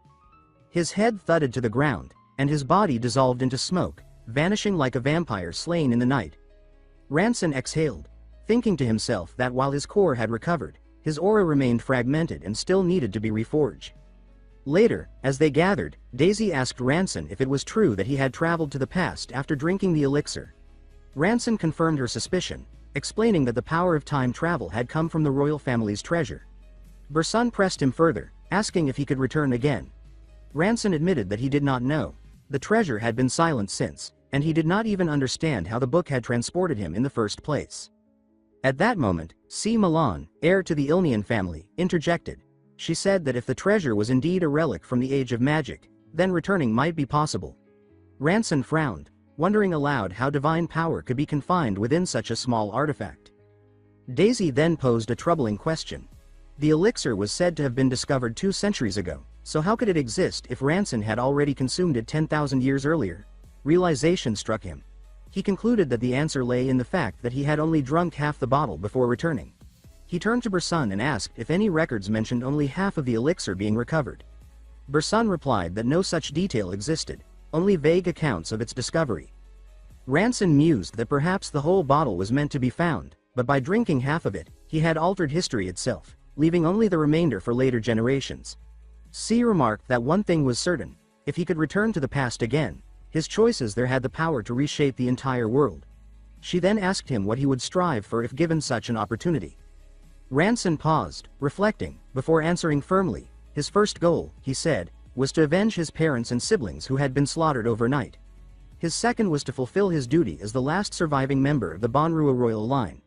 His head thudded to the ground, and his body dissolved into smoke, vanishing like a vampire slain in the night. Ranson exhaled, thinking to himself that while his core had recovered, His aura remained fragmented and still needed to be reforged. Later, as they gathered, Daisy asked Ranson if it was true that he had traveled to the past after drinking the elixir. Ranson confirmed her suspicion, explaining that the power of time travel had come from the royal family's treasure. Bersun pressed him further, asking if he could return again. Ranson admitted that he did not know. The treasure had been silent since, and he did not even understand how the book had transported him in the first place. At that moment, C. Milan, heir to the Ilnian family, interjected. She said that if the treasure was indeed a relic from the age of magic, then returning might be possible. Ranson frowned, wondering aloud how divine power could be confined within such a small artifact. Daisy then posed a troubling question. The elixir was said to have been discovered 2 centuries ago, so how could it exist if Ranson had already consumed it 10,000 years earlier? Realization struck him. He concluded that the answer lay in the fact that he had only drunk half the bottle before returning. He turned to Bersun and asked if any records mentioned only half of the elixir being recovered. Bersun replied that no such detail existed, only vague accounts of its discovery. Ranson mused that perhaps the whole bottle was meant to be found, but by drinking half of it, he had altered history itself, leaving only the remainder for later generations. C remarked that one thing was certain: if he could return to the past again, his choices there had the power to reshape the entire world. She then asked him what he would strive for if given such an opportunity. Ranson paused, reflecting, before answering firmly. His first goal, he said, was to avenge his parents and siblings who had been slaughtered overnight. His second was to fulfill his duty as the last surviving member of the Manhwa royal line.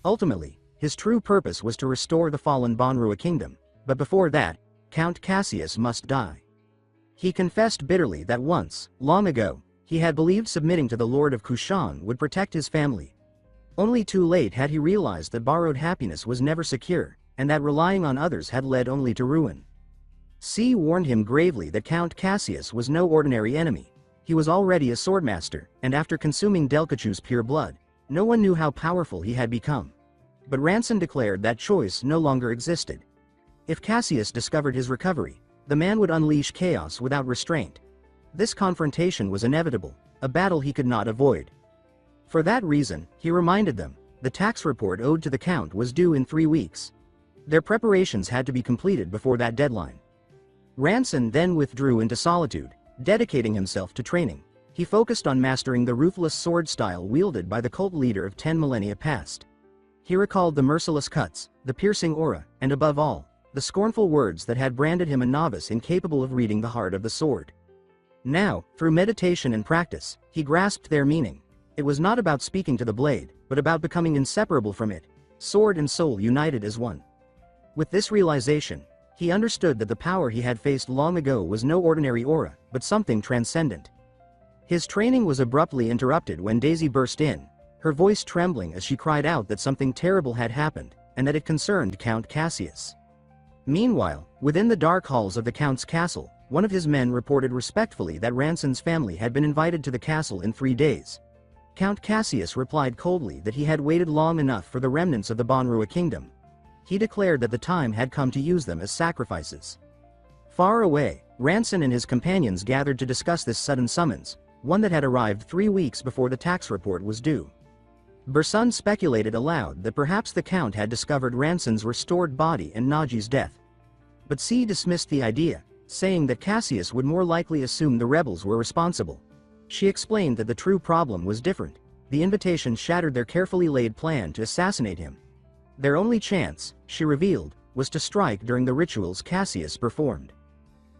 Ultimately, his true purpose was to restore the fallen Manhwa kingdom, but before that, Count Cassius must die. He confessed bitterly that once, long ago, he had believed submitting to the Lord of Kushan would protect his family. Only too late had he realized that borrowed happiness was never secure, and that relying on others had led only to ruin. C warned him gravely that Count Cassius was no ordinary enemy. He was already a swordmaster, and after consuming Delkachu's pure blood, no one knew how powerful he had become. But Ranson declared that choice no longer existed. If Cassius discovered his recovery, the man would unleash chaos without restraint. This confrontation was inevitable, a battle he could not avoid. For that reason, he reminded them, the tax report owed to the Count was due in 3 weeks. Their preparations had to be completed before that deadline. Ranson then withdrew into solitude, dedicating himself to training. He focused on mastering the ruthless sword style wielded by the cult leader of 10 millennia past. He recalled the merciless cuts, the piercing aura, and above all, the scornful words that had branded him a novice incapable of reading the heart of the sword. Now, through meditation and practice, he grasped their meaning. It was not about speaking to the blade, but about becoming inseparable from it, sword and soul united as one. With this realization, he understood that the power he had faced long ago was no ordinary aura, but something transcendent. His training was abruptly interrupted when Daisy burst in, her voice trembling as she cried out that something terrible had happened, and that it concerned Count Cassius. Meanwhile, within the dark halls of the Count's castle, one of his men reported respectfully that Ranson's family had been invited to the castle in 3 days. Count Cassius replied coldly that he had waited long enough for the remnants of the Manhwa kingdom. He declared that the time had come to use them as sacrifices. Far away, Ranson and his companions gathered to discuss this sudden summons, one that had arrived 3 weeks before the tax report was due. Bersun speculated aloud that perhaps the Count had discovered Ranson's restored body and Naji's death. But C dismissed the idea, saying that Cassius would more likely assume the rebels were responsible. She explained that the true problem was different. The invitation shattered their carefully laid plan to assassinate him. Their only chance, she revealed, was to strike during the rituals Cassius performed.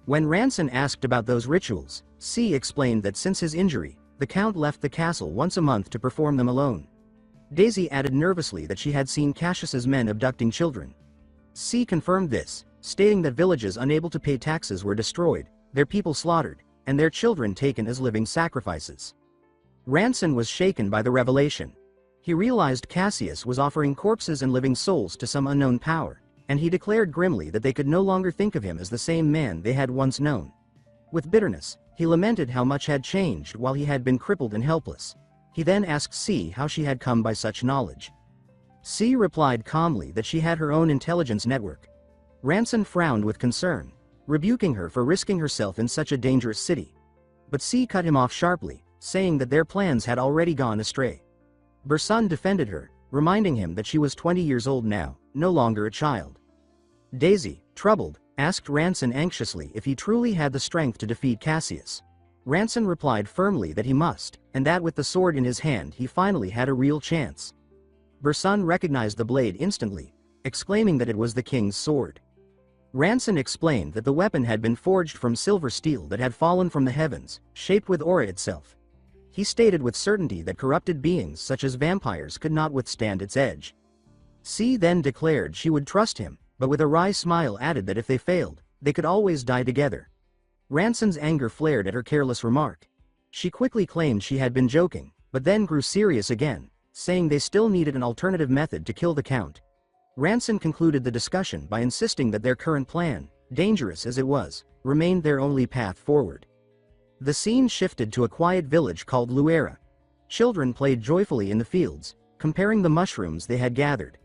When Ranson asked about those rituals, C explained that since his injury, the Count left the castle once a month to perform them alone. Daisy added nervously that she had seen Cassius's men abducting children. C confirmed this, stating that villages unable to pay taxes were destroyed, their people slaughtered, and their children taken as living sacrifices. Ranson was shaken by the revelation. He realized Cassius was offering corpses and living souls to some unknown power, and he declared grimly that they could no longer think of him as the same man they had once known. With bitterness, he lamented how much had changed while he had been crippled and helpless. He then asked C how she had come by such knowledge. C replied calmly that she had her own intelligence network. Ranson frowned with concern, rebuking her for risking herself in such a dangerous city. But C cut him off sharply, saying that their plans had already gone astray. Bersun defended her, reminding him that she was 20 years old now, no longer a child. Daisy, troubled, asked Ranson anxiously if he truly had the strength to defeat Cassius. Ranson replied firmly that he must, and that with the sword in his hand he finally had a real chance. Bersun recognized the blade instantly, exclaiming that it was the king's sword. Ranson explained that the weapon had been forged from silver steel that had fallen from the heavens, shaped with aura itself. He stated with certainty that corrupted beings such as vampires could not withstand its edge. C then declared she would trust him, but with a wry smile added that if they failed, they could always die together. Ranson's anger flared at her careless remark. She quickly claimed she had been joking, but then grew serious again, saying they still needed an alternative method to kill the Count. Ranson concluded the discussion by insisting that their current plan, dangerous as it was, remained their only path forward. The scene shifted to a quiet village called Luera. Children played joyfully in the fields, comparing the mushrooms they had gathered.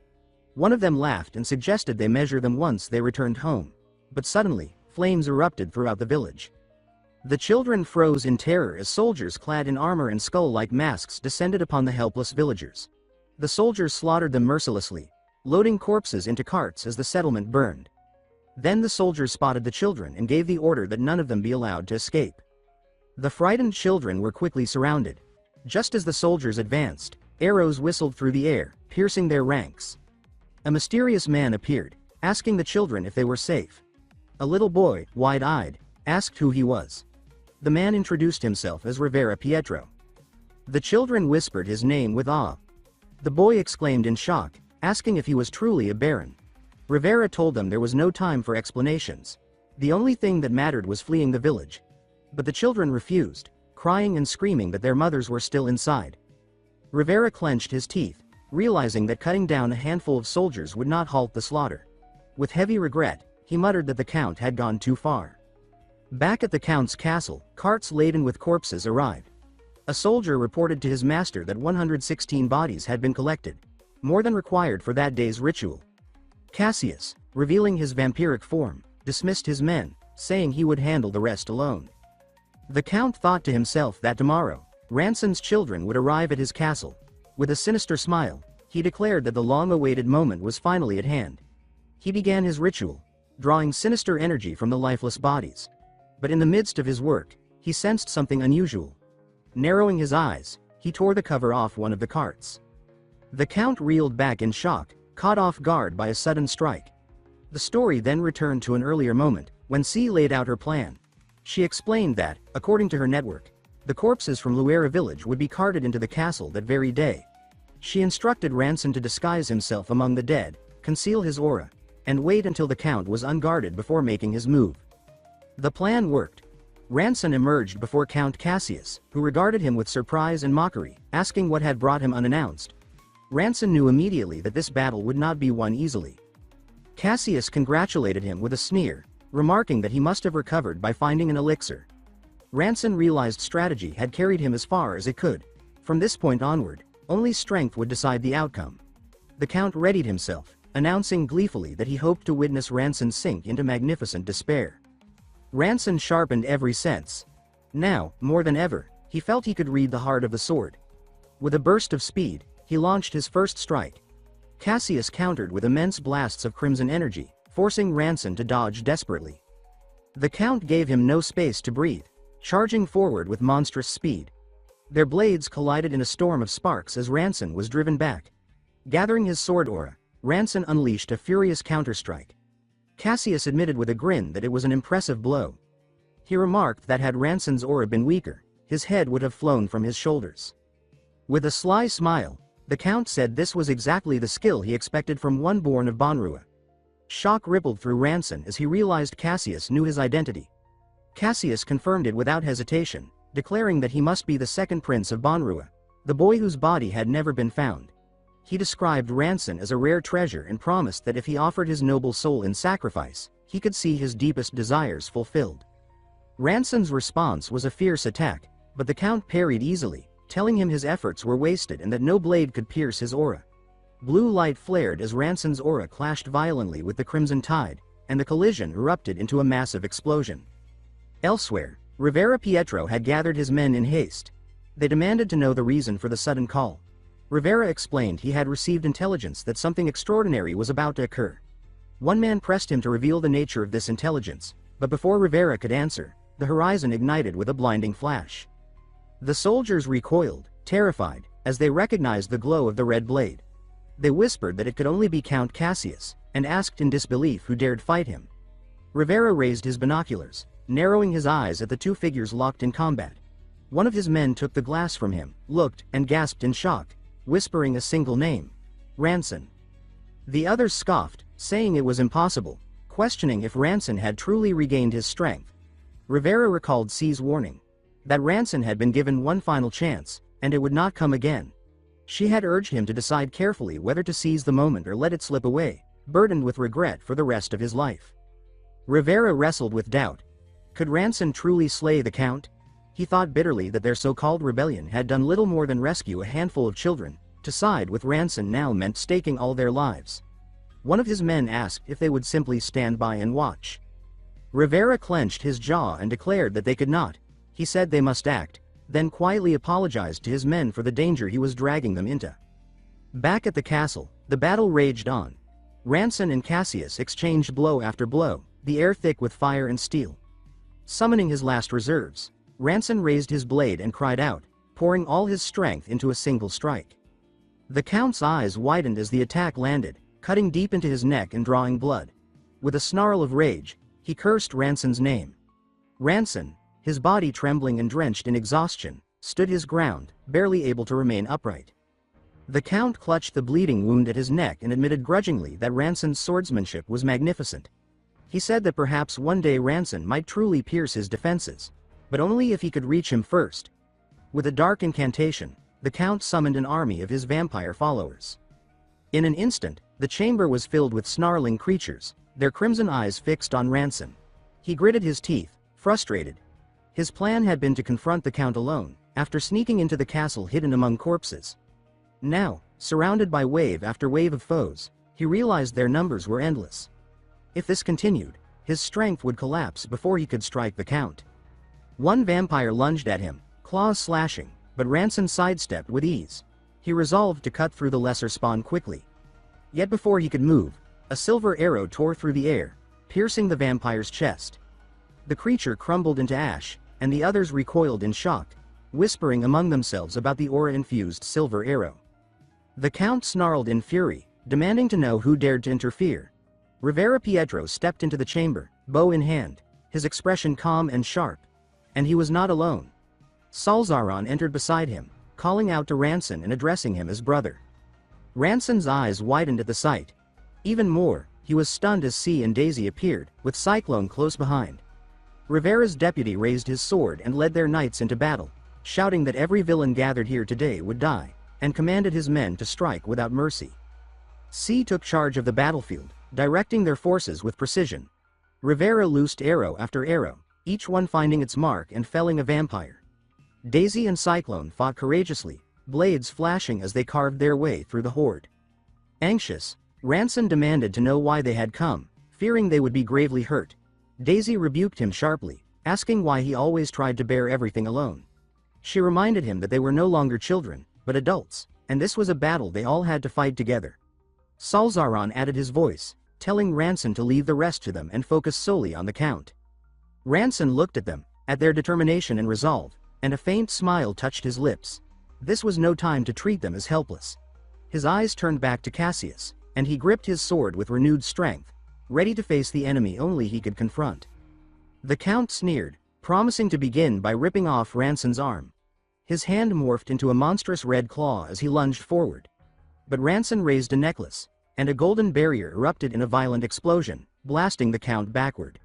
One of them laughed and suggested they measure them once they returned home. But suddenly, flames erupted throughout the village. The children froze in terror as soldiers clad in armor and skull-like masks descended upon the helpless villagers. The soldiers slaughtered them mercilessly, loading corpses into carts as the settlement burned. Then the soldiers spotted the children and gave the order that none of them be allowed to escape. The frightened children were quickly surrounded. Just as the soldiers advanced, arrows whistled through the air, piercing their ranks. A mysterious man appeared, asking the children if they were safe. A little boy, wide-eyed, asked who he was. The man introduced himself as Rivera Pietro. The children whispered his name with awe. The boy exclaimed in shock, asking if he was truly a baron. Rivera told them there was no time for explanations. The only thing that mattered was fleeing the village. But the children refused, crying and screaming that their mothers were still inside. Rivera clenched his teeth, realizing that cutting down a handful of soldiers would not halt the slaughter. With heavy regret, he muttered that the Count had gone too far. Back at the Count's castle, carts laden with corpses arrived. A soldier reported to his master that 116 bodies had been collected, more than required for that day's ritual. Cassius, revealing his vampiric form, dismissed his men, saying he would handle the rest alone. The Count thought to himself that tomorrow, Ranson's children would arrive at his castle. With a sinister smile, he declared that the long-awaited moment was finally at hand. He began his ritual, drawing sinister energy from the lifeless bodies. But in the midst of his work, he sensed something unusual. Narrowing his eyes, he tore the cover off one of the carts. The Count reeled back in shock, caught off guard by a sudden strike. The story then returned to an earlier moment, when C laid out her plan. She explained that, according to her network, the corpses from Luera village would be carted into the castle that very day. She instructed Ranson to disguise himself among the dead, conceal his aura, and wait until the Count was unguarded before making his move. The plan worked. Ranson emerged before Count Cassius, who regarded him with surprise and mockery, asking what had brought him unannounced. Ranson knew immediately that this battle would not be won easily. Cassius congratulated him with a sneer, remarking that he must have recovered by finding an elixir. Ranson realized strategy had carried him as far as it could. From this point onward, only strength would decide the outcome. The Count readied himself, announcing gleefully that he hoped to witness Ranson sink into magnificent despair. Ranson sharpened every sense. Now, more than ever, he felt he could read the heart of the sword. With a burst of speed, he launched his first strike. Cassius countered with immense blasts of crimson energy, forcing Ranson to dodge desperately. The Count gave him no space to breathe, charging forward with monstrous speed. Their blades collided in a storm of sparks as Ranson was driven back. Gathering his sword aura, Ranson unleashed a furious counterstrike. Cassius admitted with a grin that it was an impressive blow. He remarked that had Ranson's aura been weaker, his head would have flown from his shoulders. With a sly smile, the Count said this was exactly the skill he expected from one born of Manhwa. Shock rippled through Ranson as he realized Cassius knew his identity. Cassius confirmed it without hesitation, declaring that he must be the second prince of Manhwa, the boy whose body had never been found. He described Ranson as a rare treasure and promised that if he offered his noble soul in sacrifice, he could see his deepest desires fulfilled. Ranson's response was a fierce attack, but the Count parried easily, telling him his efforts were wasted and that no blade could pierce his aura. Blue light flared as Ranson's aura clashed violently with the crimson tide, and the collision erupted into a massive explosion. Elsewhere, Rivera Pietro had gathered his men in haste. They demanded to know the reason for the sudden call. Rivera explained he had received intelligence that something extraordinary was about to occur. One man pressed him to reveal the nature of this intelligence, but before Rivera could answer, the horizon ignited with a blinding flash. The soldiers recoiled, terrified, as they recognized the glow of the red blade. They whispered that it could only be Count Cassius, and asked in disbelief who dared fight him. Rivera raised his binoculars, narrowing his eyes at the two figures locked in combat. One of his men took the glass from him, looked, and gasped in shock, whispering a single name: Ranson. The others scoffed, saying it was impossible, questioning if Ranson had truly regained his strength. Rivera recalled C's warning, that Ranson had been given one final chance, and it would not come again. She had urged him to decide carefully whether to seize the moment or let it slip away, burdened with regret for the rest of his life. Rivera wrestled with doubt. Could Ranson truly slay the Count? He thought bitterly that their so-called rebellion had done little more than rescue a handful of children. To side with Ranson now meant staking all their lives. One of his men asked if they would simply stand by and watch. Rivera clenched his jaw and declared that they could not. He said they must act, then quietly apologized to his men for the danger he was dragging them into. Back at the castle, the battle raged on. Ranson and Cassius exchanged blow after blow, the air thick with fire and steel. Summoning his last reserves, Ranson raised his blade and cried out, pouring all his strength into a single strike. The Count's eyes widened as the attack landed, cutting deep into his neck and drawing blood. With a snarl of rage, he cursed Ranson's name. Ranson, his body trembling and drenched in exhaustion, stood his ground, barely able to remain upright. The Count clutched the bleeding wound at his neck and admitted grudgingly that Ranson's swordsmanship was magnificent. He said that perhaps one day Ranson might truly pierce his defenses, but only if he could reach him first. With a dark incantation, the Count summoned an army of his vampire followers. In an instant, the chamber was filled with snarling creatures, their crimson eyes fixed on Ranson. He gritted his teeth, frustrated. His plan had been to confront the Count alone, after sneaking into the castle hidden among corpses. Now, surrounded by wave after wave of foes, he realized their numbers were endless. If this continued, his strength would collapse before he could strike the Count. One vampire lunged at him, claws slashing, but Ranson sidestepped with ease. He resolved to cut through the lesser spawn quickly. Yet before he could move, a silver arrow tore through the air, piercing the vampire's chest. The creature crumbled into ash, and the others recoiled in shock, whispering among themselves about the aura-infused silver arrow. The Count snarled in fury, demanding to know who dared to interfere. Rivera Pietro stepped into the chamber, bow in hand, his expression calm and sharp. And he was not alone. Salzaron entered beside him, calling out to Ranson and addressing him as brother. Ranson's eyes widened at the sight. Even more, he was stunned as C and Daisy appeared, with Cyclone close behind. Rivera's deputy raised his sword and led their knights into battle, shouting that every villain gathered here today would die, and commanded his men to strike without mercy. C took charge of the battlefield, directing their forces with precision. Rivera loosed arrow after arrow, each one finding its mark and felling a vampire. Daisy and Cyclone fought courageously, blades flashing as they carved their way through the horde. Anxious, Ranson demanded to know why they had come, fearing they would be gravely hurt. Daisy rebuked him sharply, asking why he always tried to bear everything alone. She reminded him that they were no longer children, but adults, and this was a battle they all had to fight together. Salzaron added his voice, telling Ranson to leave the rest to them and focus solely on the Count. Ranson looked at them, at their determination and resolve, and a faint smile touched his lips. This was no time to treat them as helpless. His eyes turned back to Cassius, and he gripped his sword with renewed strength, ready to face the enemy only he could confront. The Count sneered, promising to begin by ripping off Ranson's arm. His hand morphed into a monstrous red claw as he lunged forward. But Ranson raised a necklace, and a golden barrier erupted in a violent explosion, blasting the Count backward.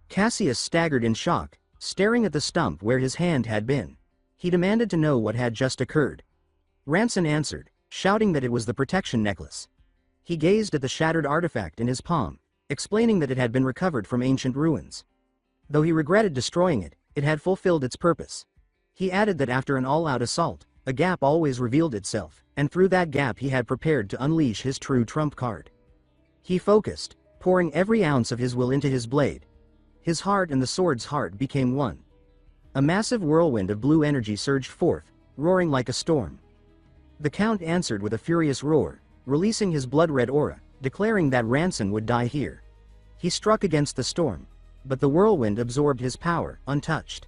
Cassius staggered in shock, staring at the stump where his hand had been. He demanded to know what had just occurred. Ranson answered, shouting that it was the protection necklace. He gazed at the shattered artifact in his palm, explaining that it had been recovered from ancient ruins. Though he regretted destroying it, it had fulfilled its purpose. He added that after an all-out assault, a gap always revealed itself, and through that gap he had prepared to unleash his true trump card. He focused, pouring every ounce of his will into his blade. His heart and the sword's heart became one. A massive whirlwind of blue energy surged forth, roaring like a storm. The Count answered with a furious roar, releasing his blood-red aura, declaring that Ranson would die here. He struck against the storm, but the whirlwind absorbed his power, untouched.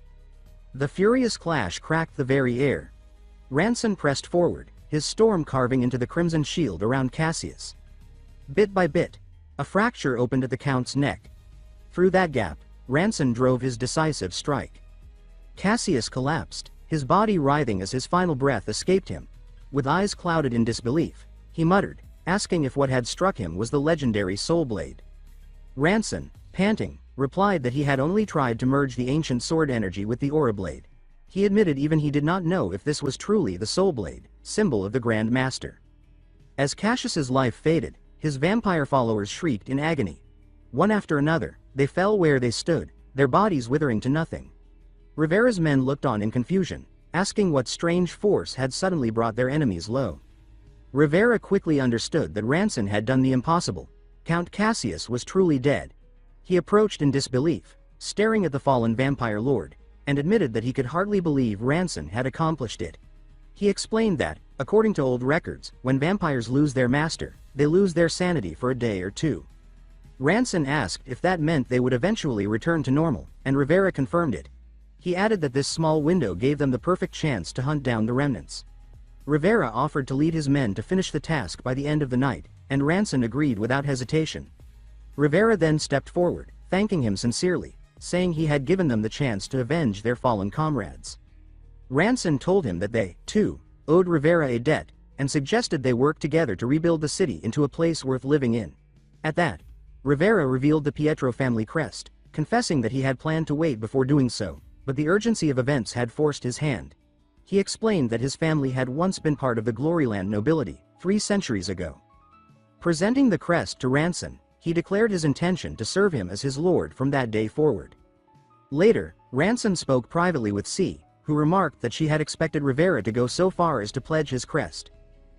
The furious clash cracked the very air. Ranson pressed forward, his storm carving into the crimson shield around Cassius. Bit by bit, a fracture opened at the Count's neck. Through that gap, Ranson drove his decisive strike. Cassius collapsed, his body writhing as his final breath escaped him. With eyes clouded in disbelief, he muttered, asking if what had struck him was the legendary Soul Blade. Ranson, panting, replied that he had only tried to merge the ancient sword energy with the Aura Blade. He admitted even he did not know if this was truly the Soul Blade, symbol of the Grand Master. As Cassius's life faded, his vampire followers shrieked in agony. One after another, they fell where they stood, their bodies withering to nothing. Rivera's men looked on in confusion, asking what strange force had suddenly brought their enemies low. Rivera quickly understood that Ranson had done the impossible. Count Cassius was truly dead. He approached in disbelief, staring at the fallen vampire lord, and admitted that he could hardly believe Ranson had accomplished it. He explained that, according to old records, when vampires lose their master, they lose their sanity for a day or two. Ranson asked if that meant they would eventually return to normal, and Rivera confirmed it. He added that this small window gave them the perfect chance to hunt down the remnants. Rivera offered to lead his men to finish the task by the end of the night, and Ranson agreed without hesitation. Rivera then stepped forward, thanking him sincerely, saying he had given them the chance to avenge their fallen comrades. Ranson told him that they, too, owed Rivera a debt, and suggested they work together to rebuild the city into a place worth living in. At that, Rivera revealed the Pietro family crest, confessing that he had planned to wait before doing so, but the urgency of events had forced his hand. He explained that his family had once been part of the Gloryland nobility, 3 centuries ago. Presenting the crest to Ranson, he declared his intention to serve him as his lord from that day forward. Later, Ranson spoke privately with C, who remarked that she had expected Rivera to go so far as to pledge his crest.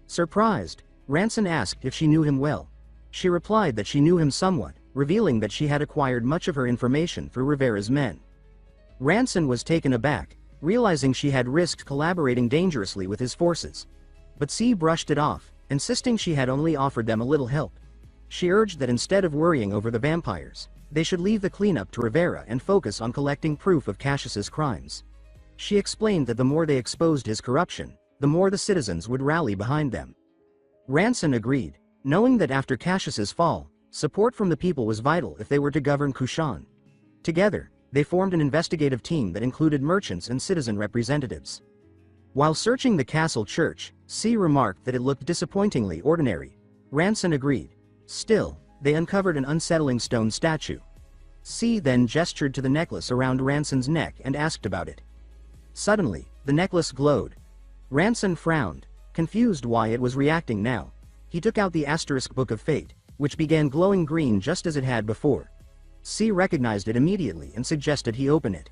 Surprised, Ranson asked if she knew him well. She replied that she knew him somewhat, revealing that she had acquired much of her information through Rivera's men. Ranson was taken aback, realizing she had risked collaborating dangerously with his forces. But C brushed it off, insisting she had only offered them a little help. She urged that instead of worrying over the vampires, they should leave the cleanup to Rivera and focus on collecting proof of Cassius's crimes. She explained that the more they exposed his corruption, the more the citizens would rally behind them. Ranson agreed, knowing that after Cassius's fall, support from the people was vital if they were to govern Kushan. Together, they formed an investigative team that included merchants and citizen representatives. While searching the castle church, C remarked that it looked disappointingly ordinary. Ranson agreed. Still, they uncovered an unsettling stone statue. C then gestured to the necklace around Ranson's neck and asked about it. Suddenly, the necklace glowed. Ranson frowned, confused why it was reacting now. He took out the asterisk Book of Fate, which began glowing green just as it had before. C recognized it immediately and suggested he open it.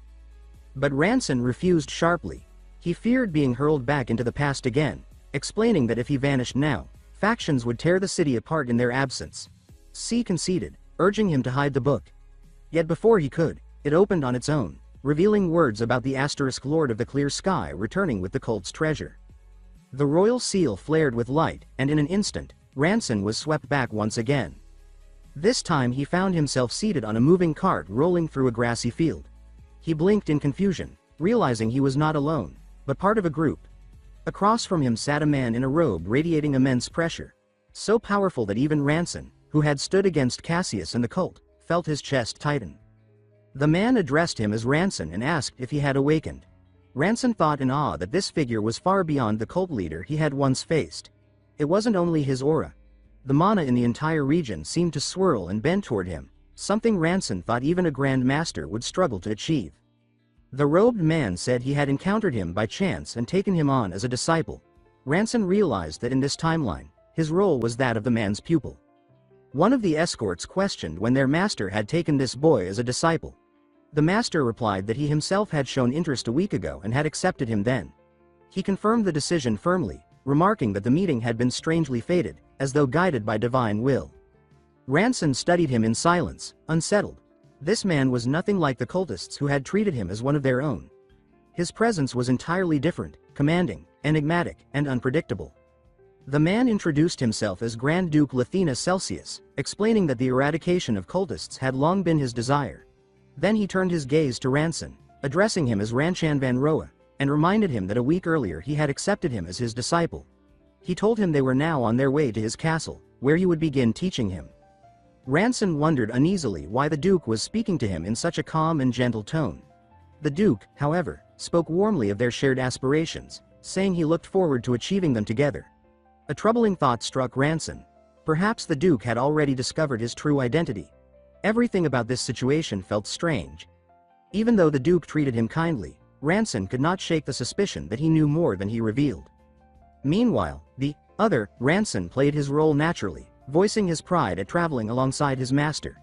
But Ranson refused sharply. He feared being hurled back into the past again, explaining that if he vanished now, factions would tear the city apart in their absence. C conceded, urging him to hide the book. Yet before he could, it opened on its own, revealing words about the asterisk Lord of the Clear Sky returning with the cult's treasure. The royal seal flared with light, and in an instant, Ranson was swept back once again. This time he found himself seated on a moving cart rolling through a grassy field. He blinked in confusion, realizing he was not alone, but part of a group. Across from him sat a man in a robe radiating immense pressure, so powerful that even Ranson, who had stood against Cassius and the cult, felt his chest tighten. The man addressed him as Ranson and asked if he had awakened. Ranson thought in awe that this figure was far beyond the cult leader he had once faced. It wasn't only his aura. The mana in the entire region seemed to swirl and bend toward him, something Ranson thought even a Grand Master would struggle to achieve. The robed man said he had encountered him by chance and taken him on as a disciple. Ranson realized that in this timeline, his role was that of the man's pupil. One of the escorts questioned when their master had taken this boy as a disciple. The master replied that he himself had shown interest a week ago and had accepted him then. He confirmed the decision firmly, remarking that the meeting had been strangely fated, as though guided by divine will. Ranson studied him in silence, unsettled. This man was nothing like the cultists who had treated him as one of their own. His presence was entirely different, commanding, enigmatic, and unpredictable. The man introduced himself as Grand Duke Lathena Celsius, explaining that the eradication of cultists had long been his desire. Then he turned his gaze to Ranson, addressing him as Ranchan Van Roa, and reminded him that a week earlier he had accepted him as his disciple. He told him they were now on their way to his castle, where he would begin teaching him. Ranson wondered uneasily why the Duke was speaking to him in such a calm and gentle tone. The Duke, however, spoke warmly of their shared aspirations, saying he looked forward to achieving them together. A troubling thought struck Ranson. Perhaps the Duke had already discovered his true identity. Everything about this situation felt strange. Even though the Duke treated him kindly, Ranson could not shake the suspicion that he knew more than he revealed. Meanwhile, the other, Ranson, played his role naturally, voicing his pride at traveling alongside his master.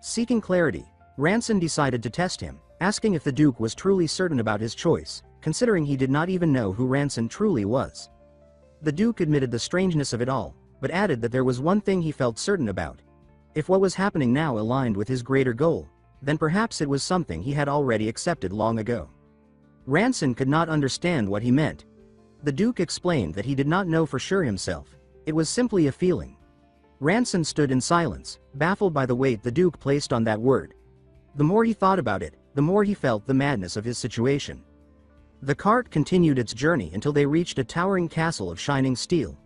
Seeking clarity, Ranson decided to test him, asking if the Duke was truly certain about his choice, considering he did not even know who Ranson truly was. The Duke admitted the strangeness of it all, but added that there was one thing he felt certain about. If what was happening now aligned with his greater goal, then perhaps it was something he had already accepted long ago. Ranson could not understand what he meant. The Duke explained that he did not know for sure himself. It was simply a feeling. Ranson stood in silence, baffled by the weight the Duke placed on that word. The more he thought about it, the more he felt the madness of his situation. The cart continued its journey until they reached a towering castle of shining steel.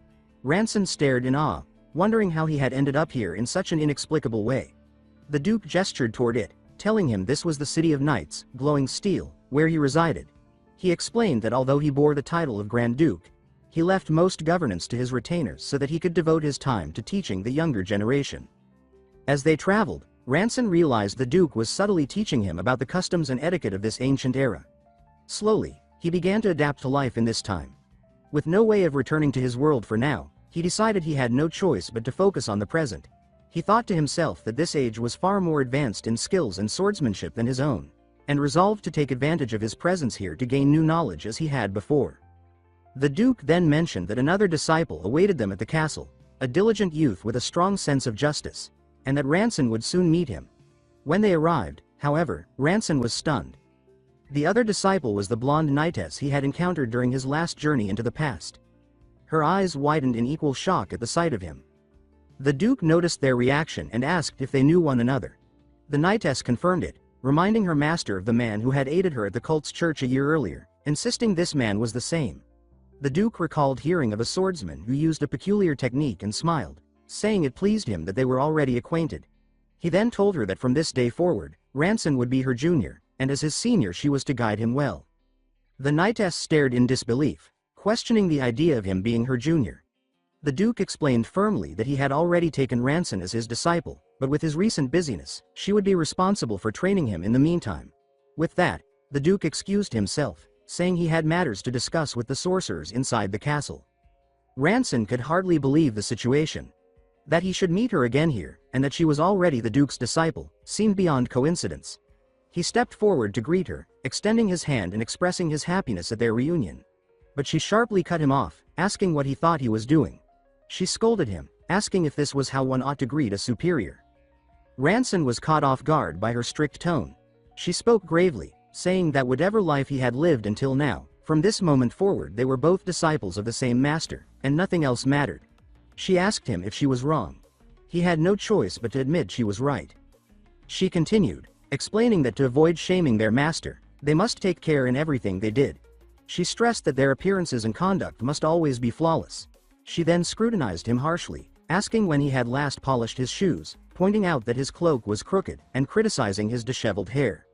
Ranson stared in awe, wondering how he had ended up here in such an inexplicable way. The Duke gestured toward it, telling him this was the City of Knights, glowing steel, where he resided. He explained that although he bore the title of Grand Duke, he left most governance to his retainers so that he could devote his time to teaching the younger generation. As they traveled, Ranson realized the Duke was subtly teaching him about the customs and etiquette of this ancient era. Slowly, he began to adapt to life in this time. With no way of returning to his world for now, he decided he had no choice but to focus on the present. He thought to himself that this age was far more advanced in skills and swordsmanship than his own, and resolved to take advantage of his presence here to gain new knowledge as he had before. The Duke then mentioned that another disciple awaited them at the castle, a diligent youth with a strong sense of justice, and that Ranson would soon meet him. When they arrived, however, Ranson was stunned. The other disciple was the blonde knightess he had encountered during his last journey into the past. Her eyes widened in equal shock at the sight of him. The Duke noticed their reaction and asked if they knew one another. The knightess confirmed it, reminding her master of the man who had aided her at the cult's church a year earlier, insisting this man was the same. The Duke recalled hearing of a swordsman who used a peculiar technique and smiled, saying it pleased him that they were already acquainted. He then told her that from this day forward, Ranson would be her junior, and as his senior she was to guide him well. The knightess stared in disbelief, questioning the idea of him being her junior. The Duke explained firmly that he had already taken Ranson as his disciple, but with his recent busyness, she would be responsible for training him in the meantime. With that, the Duke excused himself, saying he had matters to discuss with the sorcerers inside the castle. Ranson could hardly believe the situation. That he should meet her again here, and that she was already the Duke's disciple, seemed beyond coincidence. He stepped forward to greet her, extending his hand and expressing his happiness at their reunion. But she sharply cut him off, asking what he thought he was doing. She scolded him, asking if this was how one ought to greet a superior. Ranson was caught off guard by her strict tone. She spoke gravely, saying that whatever life he had lived until now, from this moment forward they were both disciples of the same master, and nothing else mattered. She asked him if she was wrong. He had no choice but to admit she was right. She continued, explaining that to avoid shaming their master, they must take care in everything they did. She stressed that their appearances and conduct must always be flawless. She then scrutinized him harshly, asking when he had last polished his shoes, pointing out that his cloak was crooked, and criticizing his disheveled hair.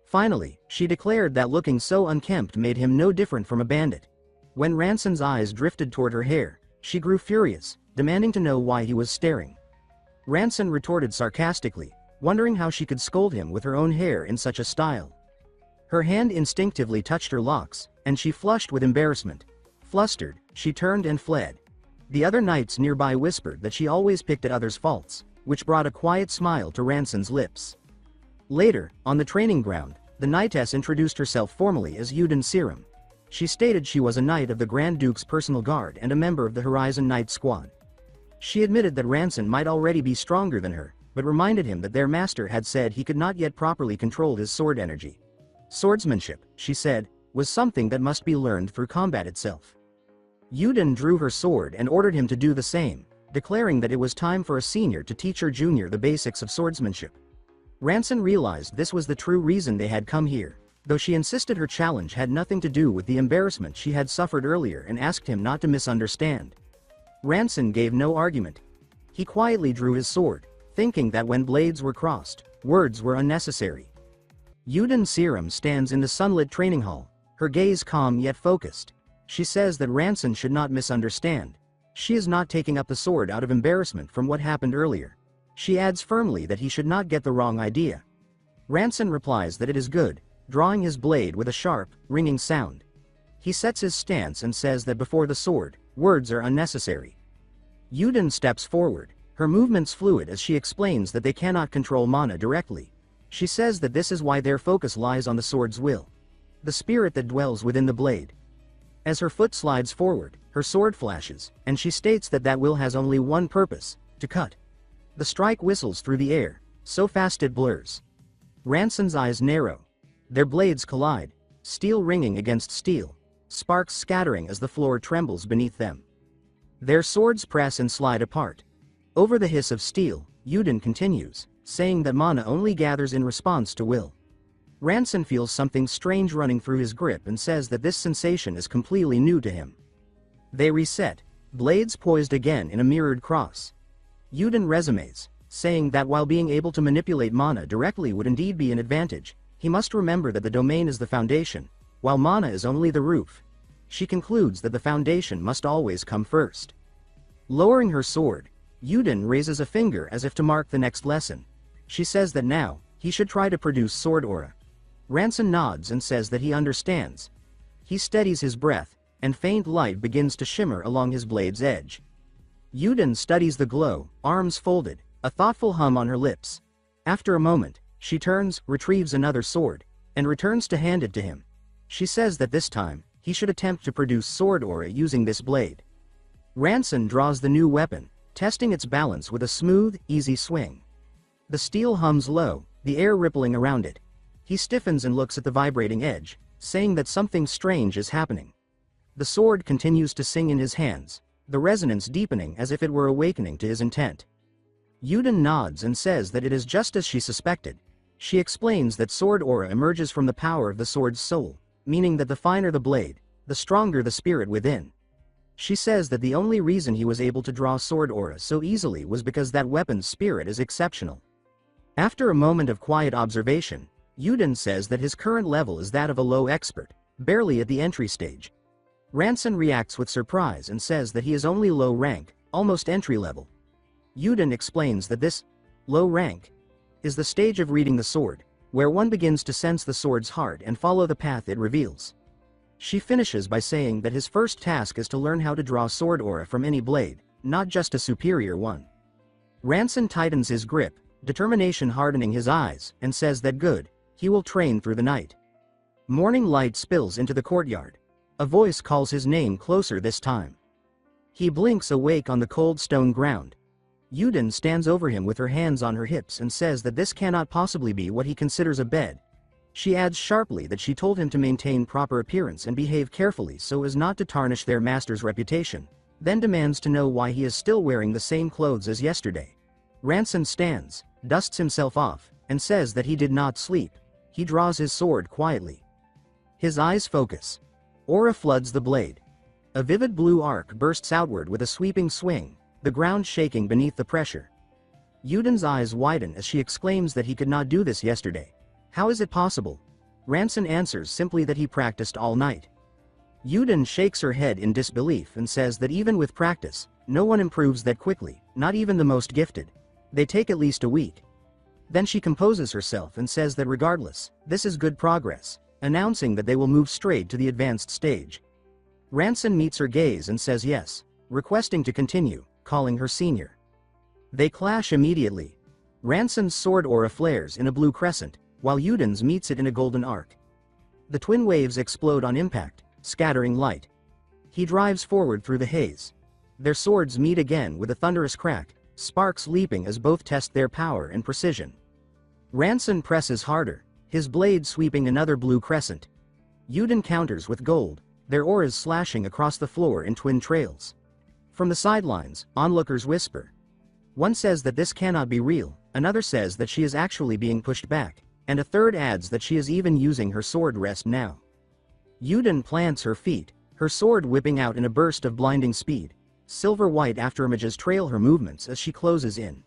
Finally, she declared that looking so unkempt made him no different from a bandit. When Ranson's eyes drifted toward her hair, she grew furious, demanding to know why he was staring. Ranson retorted sarcastically, wondering how she could scold him with her own hair in such a style. Her hand instinctively touched her locks, and she flushed with embarrassment. Flustered, she turned and fled. The other knights nearby whispered that she always picked at others' faults, which brought a quiet smile to Ranson's lips. Later, on the training ground, the knightess introduced herself formally as Yuden Serum. She stated she was a knight of the Grand Duke's personal guard and a member of the Horizon Knight Squad. She admitted that Ranson might already be stronger than her, but reminded him that their master had said he could not yet properly control his sword energy. Swordsmanship, she said, was something that must be learned through combat itself. Yuden drew her sword and ordered him to do the same, declaring that it was time for a senior to teach her junior the basics of swordsmanship. Ranson realized this was the true reason they had come here, though she insisted her challenge had nothing to do with the embarrassment she had suffered earlier and asked him not to misunderstand. Ranson gave no argument. He quietly drew his sword, thinking that when blades were crossed, words were unnecessary. Yuden Serum stands in the sunlit training hall, her gaze calm yet focused. She says that Ranson should not misunderstand. She is not taking up the sword out of embarrassment from what happened earlier. She adds firmly that he should not get the wrong idea. Ranson replies that it is good, drawing his blade with a sharp, ringing sound. He sets his stance and says that before the sword, words are unnecessary. Yuden steps forward, her movements fluid as she explains that they cannot control mana directly. She says that this is why their focus lies on the sword's will, the spirit that dwells within the blade. As her foot slides forward, her sword flashes, and she states that that will has only one purpose, to cut. The strike whistles through the air, so fast it blurs. Ranson's eyes narrow. Their blades collide, steel ringing against steel, sparks scattering as the floor trembles beneath them. Their swords press and slide apart. Over the hiss of steel, Yuden continues, saying that mana only gathers in response to will. Ranson feels something strange running through his grip and says that this sensation is completely new to him. They reset, blades poised again in a mirrored cross. Yuden resumes, saying that while being able to manipulate mana directly would indeed be an advantage, he must remember that the domain is the foundation, while mana is only the roof. She concludes that the foundation must always come first. Lowering her sword, Yuden raises a finger as if to mark the next lesson. She says that now, he should try to produce sword aura. Ranson nods and says that he understands. He steadies his breath, and faint light begins to shimmer along his blade's edge. Yuden studies the glow, arms folded, a thoughtful hum on her lips. After a moment, she turns, retrieves another sword, and returns to hand it to him. She says that this time, he should attempt to produce sword aura using this blade. Ranson draws the new weapon, testing its balance with a smooth, easy swing. The steel hums low, the air rippling around it. He stiffens and looks at the vibrating edge, saying that something strange is happening. The sword continues to sing in his hands, the resonance deepening as if it were awakening to his intent. Yuden nods and says that it is just as she suspected. She explains that sword aura emerges from the power of the sword's soul, meaning that the finer the blade, the stronger the spirit within. She says that the only reason he was able to draw sword aura so easily was because that weapon's spirit is exceptional. After a moment of quiet observation, Yuden says that his current level is that of a low expert, barely at the entry stage. Ranson reacts with surprise and says that he is only low rank, almost entry level. Yuden explains that this low rank is the stage of reading the sword, where one begins to sense the sword's heart and follow the path it reveals. She finishes by saying that his first task is to learn how to draw sword aura from any blade, not just a superior one. Ranson tightens his grip, determination hardening his eyes, and says that good, he will train through the night. Morning light spills into the courtyard. A voice calls his name closer this time. He blinks awake on the cold stone ground. Yuden stands over him with her hands on her hips and says that this cannot possibly be what he considers a bed. She adds sharply that she told him to maintain proper appearance and behave carefully so as not to tarnish their master's reputation, then demands to know why he is still wearing the same clothes as yesterday. Ranson stands, dusts himself off, and says that he did not sleep. He draws his sword quietly. His eyes focus. Aura floods the blade. A vivid blue arc bursts outward with a sweeping swing, the ground shaking beneath the pressure. Yuden's eyes widen as she exclaims that he could not do this yesterday. How is it possible? Ranson answers simply that he practiced all night. Yuden shakes her head in disbelief and says that even with practice, no one improves that quickly, not even the most gifted. They take at least a week. Then she composes herself and says that regardless, this is good progress, announcing that they will move straight to the advanced stage. Ranson meets her gaze and says yes, requesting to continue, calling her senior. They clash immediately. Ranson's sword aura flares in a blue crescent, while Yuden's meets it in a golden arc. The twin waves explode on impact, scattering light. He drives forward through the haze. Their swords meet again with a thunderous crack, sparks leaping as both test their power and precision. Ranson presses harder, his blade sweeping another blue crescent. Yuden counters with gold, their auras slashing across the floor in twin trails. From the sidelines, onlookers whisper. One says that this cannot be real, another says that she is actually being pushed back, and a third adds that she is even using her sword rest now. Yuden plants her feet, her sword whipping out in a burst of blinding speed. Silver-white afterimages trail her movements as she closes in.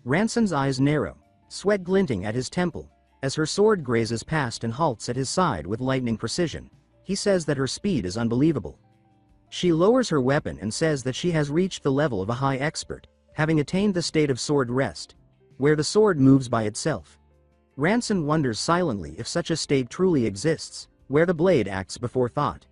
Ranson's eyes narrow, sweat glinting at his temple, as her sword grazes past and halts at his side with lightning precision. He says that her speed is unbelievable. She lowers her weapon and says that she has reached the level of a high expert, having attained the state of sword rest, where the sword moves by itself. Ranson wonders silently if such a state truly exists, where the blade acts before thought.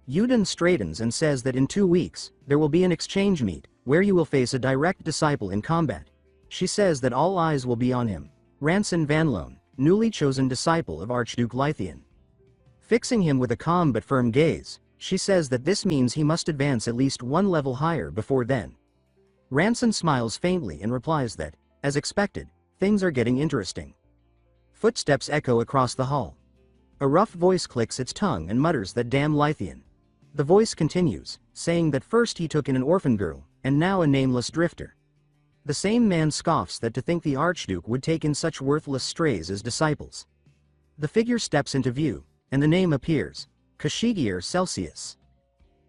Yuden straightens and says that in 2 weeks, there will be an exchange meet, where you will face a direct disciple in combat. She says that all eyes will be on him, Ranson Vanloan, newly chosen disciple of Archduke Lythian. Fixing him with a calm but firm gaze, she says that this means he must advance at least 1 level higher before then. Ranson smiles faintly and replies that, as expected, things are getting interesting. Footsteps echo across the hall. A rough voice clicks its tongue and mutters that damn Lythian. The voice continues, saying that first he took in an orphan girl, and now a nameless drifter. The same man scoffs that to think the Archduke would take in such worthless strays as disciples. The figure steps into view, and the name appears, Kashigier Celsius.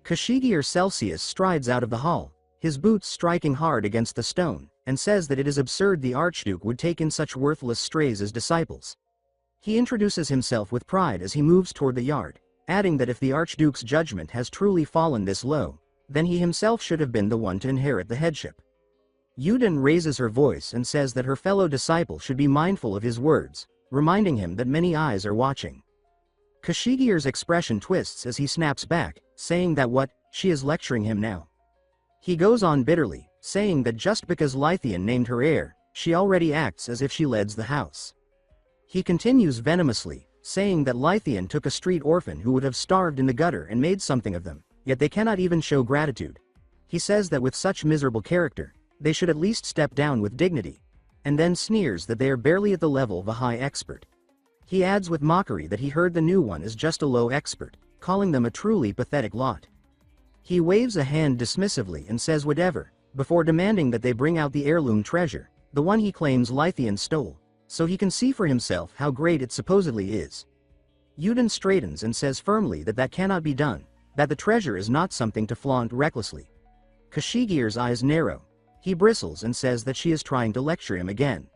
Kashigier Celsius strides out of the hall, his boots striking hard against the stone, and says that it is absurd the Archduke would take in such worthless strays as disciples. He introduces himself with pride as he moves toward the yard, adding that if the Archduke's judgment has truly fallen this low, then he himself should have been the one to inherit the headship. Yuden raises her voice and says that her fellow disciple should be mindful of his words, reminding him that many eyes are watching. Kashigir's expression twists as he snaps back, saying that what, she is lecturing him now. He goes on bitterly, saying that just because Lythian named her heir, she already acts as if she leads the house. He continues venomously, saying that Lythian took a street orphan who would have starved in the gutter and made something of them, yet they cannot even show gratitude. He says that with such miserable character, they should at least step down with dignity, and then sneers that they are barely at the level of a high expert. He adds with mockery that he heard the new one is just a low expert, calling them a truly pathetic lot. He waves a hand dismissively and says whatever, before demanding that they bring out the heirloom treasure, the one he claims Lythian stole, so he can see for himself how great it supposedly is. Yuden straightens and says firmly that that cannot be done, that the treasure is not something to flaunt recklessly. Kashigir's eyes narrow. He bristles and says that she is trying to lecture him again.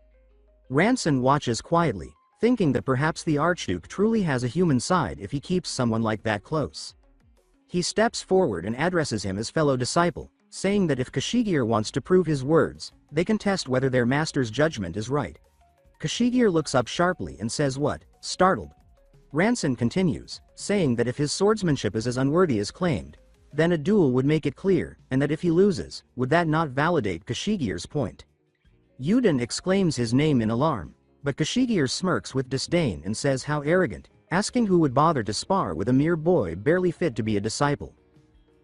Ranson watches quietly, thinking that perhaps the Archduke truly has a human side if he keeps someone like that close. He steps forward and addresses him as fellow disciple, saying that if Kashigir wants to prove his words, they can test whether their master's judgment is right. Kashigir looks up sharply and says what, startled. Ranson continues, saying that if his swordsmanship is as unworthy as claimed, then a duel would make it clear, and that if he loses, would that not validate Kashigir's point? Yuden exclaims his name in alarm, but Kashigir smirks with disdain and says how arrogant, asking who would bother to spar with a mere boy barely fit to be a disciple.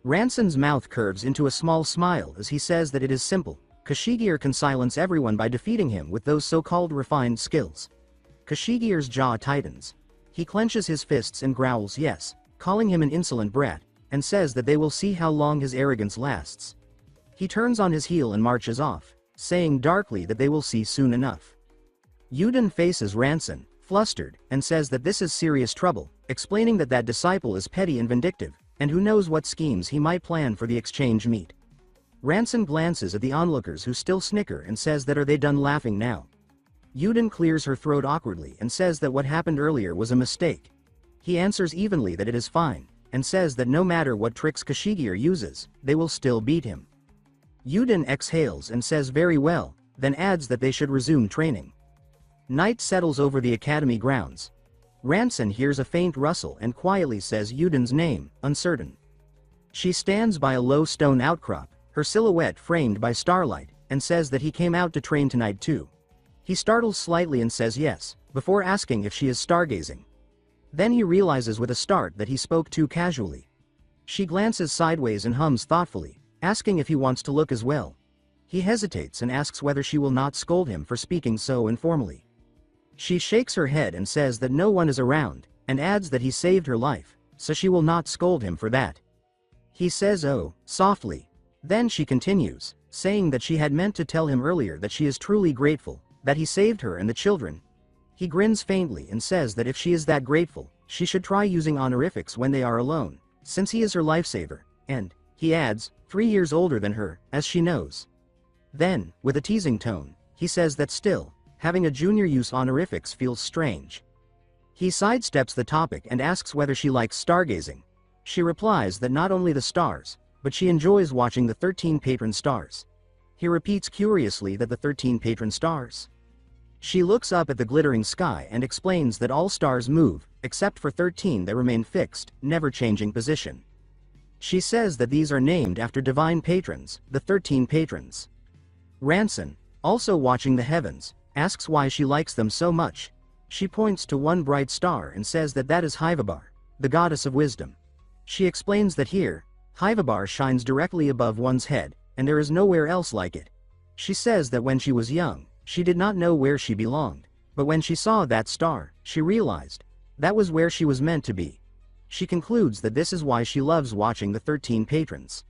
Ranson's mouth curves into a small smile as he says that it is simple, Kashigir can silence everyone by defeating him with those so-called refined skills. Kashigir's jaw tightens. He clenches his fists and growls yes, calling him an insolent brat, and says that they will see how long his arrogance lasts. He turns on his heel and marches off, saying darkly that they will see soon enough. Yuden faces Ranson, flustered, and says that this is serious trouble, explaining that that disciple is petty and vindictive, and who knows what schemes he might plan for the exchange meet. Ranson glances at the onlookers who still snicker and says that are they done laughing now. Yuden clears her throat awkwardly and says that what happened earlier was a mistake. He answers evenly that it is fine, and says that no matter what tricks Kashigir uses, they will still beat him. Yuden exhales and says very well, then adds that they should resume training. Night settles over the academy grounds. Ranson hears a faint rustle and quietly says Yuden's name, uncertain. She stands by a low stone outcrop, her silhouette framed by starlight, and says that he came out to train tonight too. He startles slightly and says yes, before asking if she is stargazing. Then he realizes with a start that he spoke too casually. She glances sideways and hums thoughtfully, asking if he wants to look as well. He hesitates and asks whether she will not scold him for speaking so informally. She shakes her head and says that no one is around, and adds that he saved her life, so she will not scold him for that. He says oh, softly. Then she continues, saying that she had meant to tell him earlier that she is truly grateful, that he saved her and the children. He grins faintly and says that if she is that grateful, she should try using honorifics when they are alone, since he is her lifesaver, and, he adds, 3 years older than her, as she knows. Then, with a teasing tone, he says that still, having a junior use honorifics feels strange. He sidesteps the topic and asks whether she likes stargazing. She replies that not only the stars, but she enjoys watching the 13 patron stars. He repeats curiously that the 13 patron stars. She looks up at the glittering sky and explains that all stars move, except for 13 that remain fixed, never changing position. She says that these are named after divine patrons, the 13 patrons. Ranson, also watching the heavens, asks why she likes them so much. She points to one bright star and says that that is Hyvabar, the goddess of wisdom. She explains that here, Hyvabar shines directly above one's head, and there is nowhere else like it. She says that when she was young, she did not know where she belonged, but when she saw that star, she realized that was where she was meant to be. She concludes that this is why she loves watching the 13 patrons.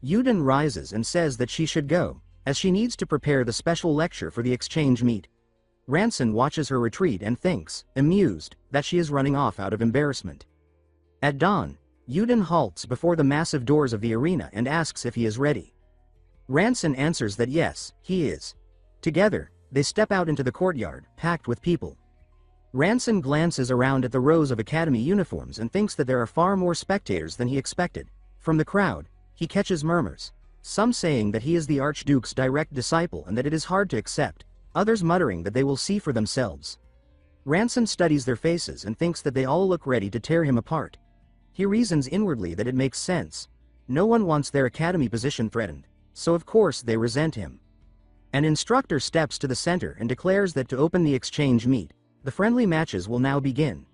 Yuden rises and says that she should go, as she needs to prepare the special lecture for the exchange meet. Ranson watches her retreat and thinks, amused, that she is running off out of embarrassment. At dawn, Yuden halts before the massive doors of the arena and asks if he is ready. Ranson answers that yes, he is. Together, they step out into the courtyard, packed with people. Ranson glances around at the rows of academy uniforms and thinks that there are far more spectators than he expected. From the crowd, he catches murmurs, some saying that he is the Archduke's direct disciple and that it is hard to accept, others muttering that they will see for themselves. Ranson studies their faces and thinks that they all look ready to tear him apart. He reasons inwardly that it makes sense. No one wants their academy position threatened, so of course they resent him. An instructor steps to the center and declares that to open the exchange meet, the friendly matches will now begin.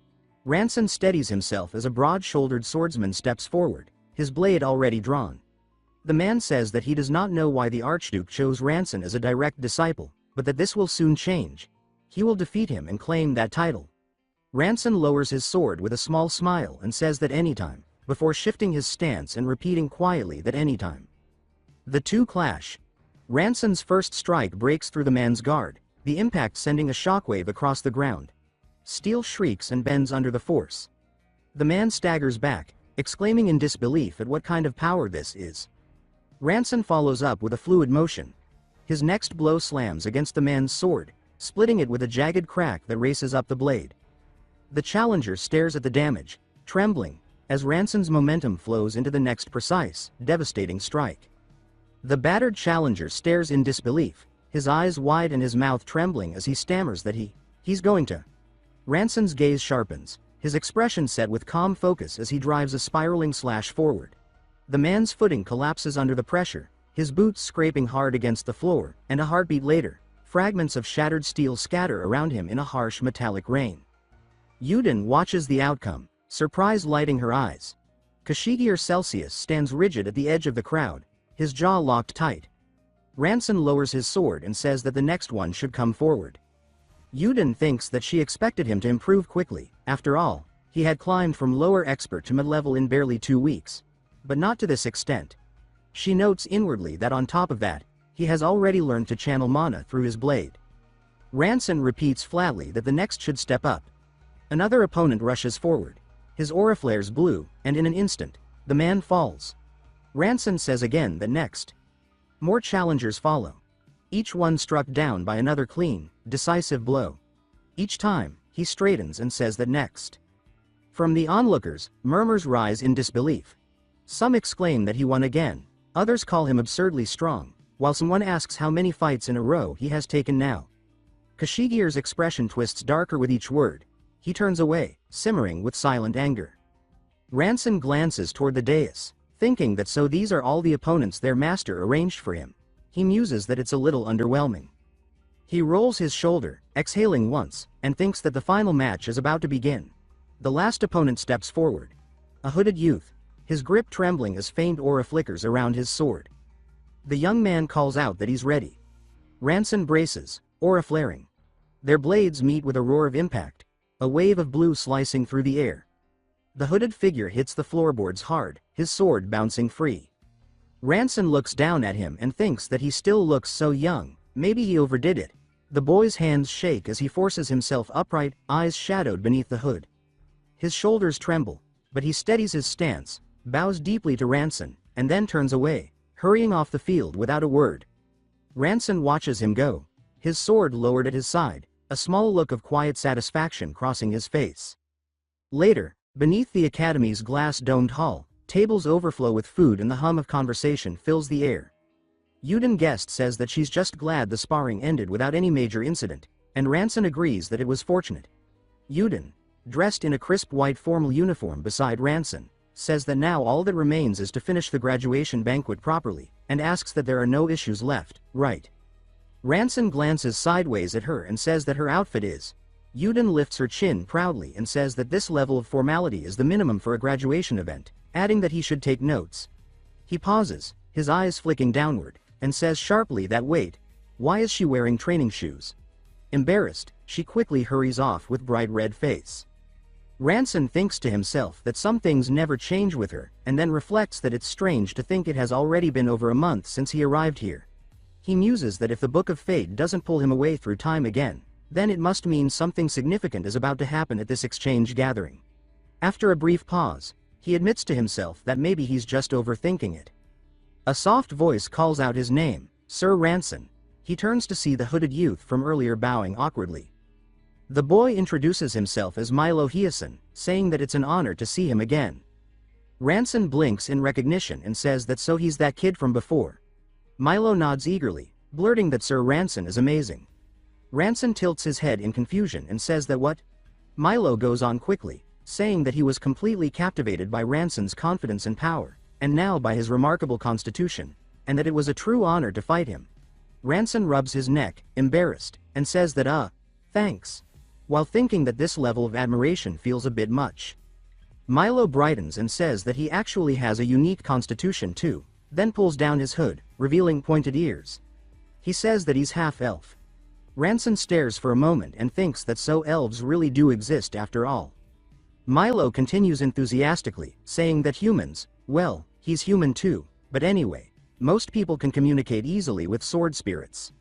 Ranson steadies himself as a broad-shouldered swordsman steps forward, his blade already drawn. The man says that he does not know why the Archduke chose Ranson as a direct disciple, but that this will soon change. He will defeat him and claim that title. Ranson lowers his sword with a small smile and says that anytime, before shifting his stance and repeating quietly that anytime. The two clash. Ranson's first strike breaks through the man's guard, the impact sending a shockwave across the ground. Steel shrieks and bends under the force. The man staggers back, exclaiming in disbelief at what kind of power this is. Ranson follows up with a fluid motion. His next blow slams against the man's sword, splitting it with a jagged crack that races up the blade. The challenger stares at the damage, trembling, as Ranson's momentum flows into the next precise, devastating strike. The battered challenger stares in disbelief, his eyes wide and his mouth trembling as he stammers that he's going to. Ranson's gaze sharpens, his expression set with calm focus as he drives a spiraling slash forward. The man's footing collapses under the pressure, his boots scraping hard against the floor, and a heartbeat later, fragments of shattered steel scatter around him in a harsh metallic rain. Yuden watches the outcome, surprise lighting her eyes. Kashigier Celsius stands rigid at the edge of the crowd, his jaw locked tight. Ranson lowers his sword and says that the next one should come forward. Yuden thinks that she expected him to improve quickly. After all, he had climbed from lower expert to mid-level in barely 2 weeks. But not to this extent. She notes inwardly that on top of that, he has already learned to channel mana through his blade. Ranson repeats flatly that the next should step up. Another opponent rushes forward. His aura flares blue, and in an instant, the man falls. Ranson says again that next. More challengers follow. Each one struck down by another clean, decisive blow. Each time, he straightens and says that next. From the onlookers, murmurs rise in disbelief. Some exclaim that he won again, others call him absurdly strong, while someone asks how many fights in a row he has taken now. Kashigir's expression twists darker with each word. He turns away, simmering with silent anger. Ranson glances toward the dais, thinking that so these are all the opponents their master arranged for him. He muses that it's a little underwhelming. He rolls his shoulder, exhaling once, and thinks that the final match is about to begin. The last opponent steps forward. A hooded youth, his grip trembling as faint aura flickers around his sword. The young man calls out that he's ready. Ranson braces, aura flaring. Their blades meet with a roar of impact, a wave of blue slicing through the air. The hooded figure hits the floorboards hard, his sword bouncing free. Ranson looks down at him and thinks that he still looks so young, maybe he overdid it. The boy's hands shake as he forces himself upright, eyes shadowed beneath the hood. His shoulders tremble, but he steadies his stance, bows deeply to Ranson, and then turns away, hurrying off the field without a word. Ranson watches him go, his sword lowered at his side, a small look of quiet satisfaction crossing his face. Later, beneath the academy's glass-domed hall, tables overflow with food and the hum of conversation fills the air. Yuden Guest says that she's just glad the sparring ended without any major incident, and Ranson agrees that it was fortunate. Yuden, dressed in a crisp white formal uniform beside Ranson, says that now all that remains is to finish the graduation banquet properly, and asks that there are no issues left, right? Ranson glances sideways at her and says that her outfit is. Yuden lifts her chin proudly and says that this level of formality is the minimum for a graduation event, adding that he should take notes. He pauses, his eyes flicking downward, and says sharply that wait, why is she wearing training shoes? Embarrassed, she quickly hurries off with bright red face. Ranson thinks to himself that some things never change with her, and then reflects that it's strange to think it has already been over a month since he arrived here. He muses that if the Book of Fate doesn't pull him away through time again, then it must mean something significant is about to happen at this exchange gathering. After a brief pause, he admits to himself that maybe he's just overthinking it. A soft voice calls out his name, Sir Ranson. He turns to see the hooded youth from earlier bowing awkwardly. The boy introduces himself as Milo Hyason, saying that it's an honor to see him again. Ranson blinks in recognition and says that so he's that kid from before. Milo nods eagerly, blurting that Sir Ranson is amazing. Ranson tilts his head in confusion and says that what? Milo goes on quickly, saying that he was completely captivated by Ranson's confidence and power, and now by his remarkable constitution, and that it was a true honor to fight him. Ranson rubs his neck, embarrassed, and says that thanks, while thinking that this level of admiration feels a bit much. Milo brightens and says that he actually has a unique constitution too, then pulls down his hood, revealing pointed ears. He says that he's half-elf. Ranson stares for a moment and thinks that so elves really do exist after all. Milo continues enthusiastically, saying that humans, well, he's human too, but anyway, most people can communicate easily with sword spirits.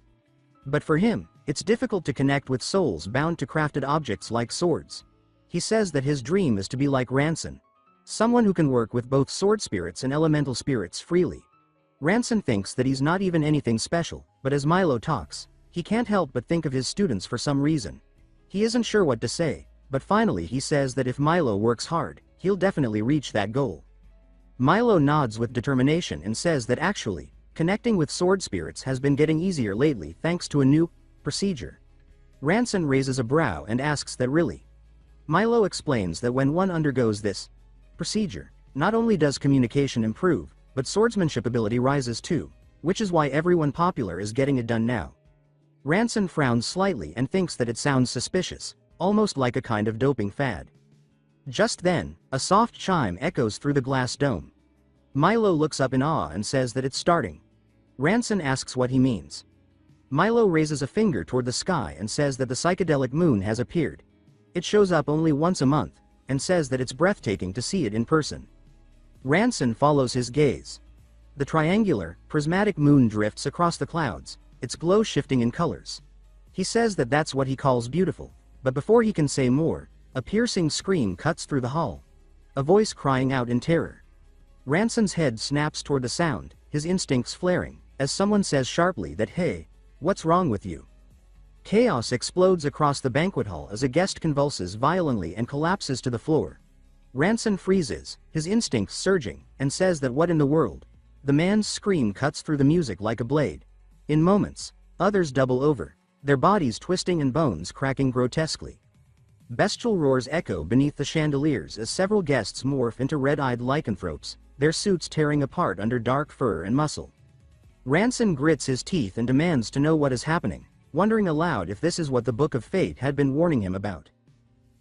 But for him, it's difficult to connect with souls bound to crafted objects like swords. He says that his dream is to be like Ranson, someone who can work with both sword spirits and elemental spirits freely. Ranson thinks that he's not even anything special, but as Milo talks, he can't help but think of his students for some reason. He isn't sure what to say, but finally he says that if Milo works hard, he'll definitely reach that goal. Milo nods with determination and says that actually, connecting with sword spirits has been getting easier lately thanks to a new procedure. Ranson raises a brow and asks that really. Milo explains that when one undergoes this procedure, not only does communication improve, but swordsmanship ability rises too, which is why everyone popular is getting it done now. Ranson frowns slightly and thinks that it sounds suspicious, almost like a kind of doping fad. Just then, a soft chime echoes through the glass dome. Milo looks up in awe and says that it's starting. Ranson asks what he means. Milo raises a finger toward the sky and says that the psychedelic moon has appeared. It shows up only once a month, and says that it's breathtaking to see it in person. Ranson follows his gaze. The triangular, prismatic moon drifts across the clouds, its glow shifting in colors. He says that that's what he calls beautiful, but before he can say more, a piercing scream cuts through the hall. A voice crying out in terror. Ranson's head snaps toward the sound, his instincts flaring, as someone says sharply that hey, what's wrong with you? Chaos explodes across the banquet hall as a guest convulses violently and collapses to the floor. Ranson freezes, his instincts surging, and says that what in the world? The man's scream cuts through the music like a blade. In moments, others double over, their bodies twisting and bones cracking grotesquely. Bestial roars echo beneath the chandeliers as several guests morph into red-eyed lycanthropes, their suits tearing apart under dark fur and muscle. Ranson grits his teeth and demands to know what is happening, wondering aloud if this is what the Book of Fate had been warning him about.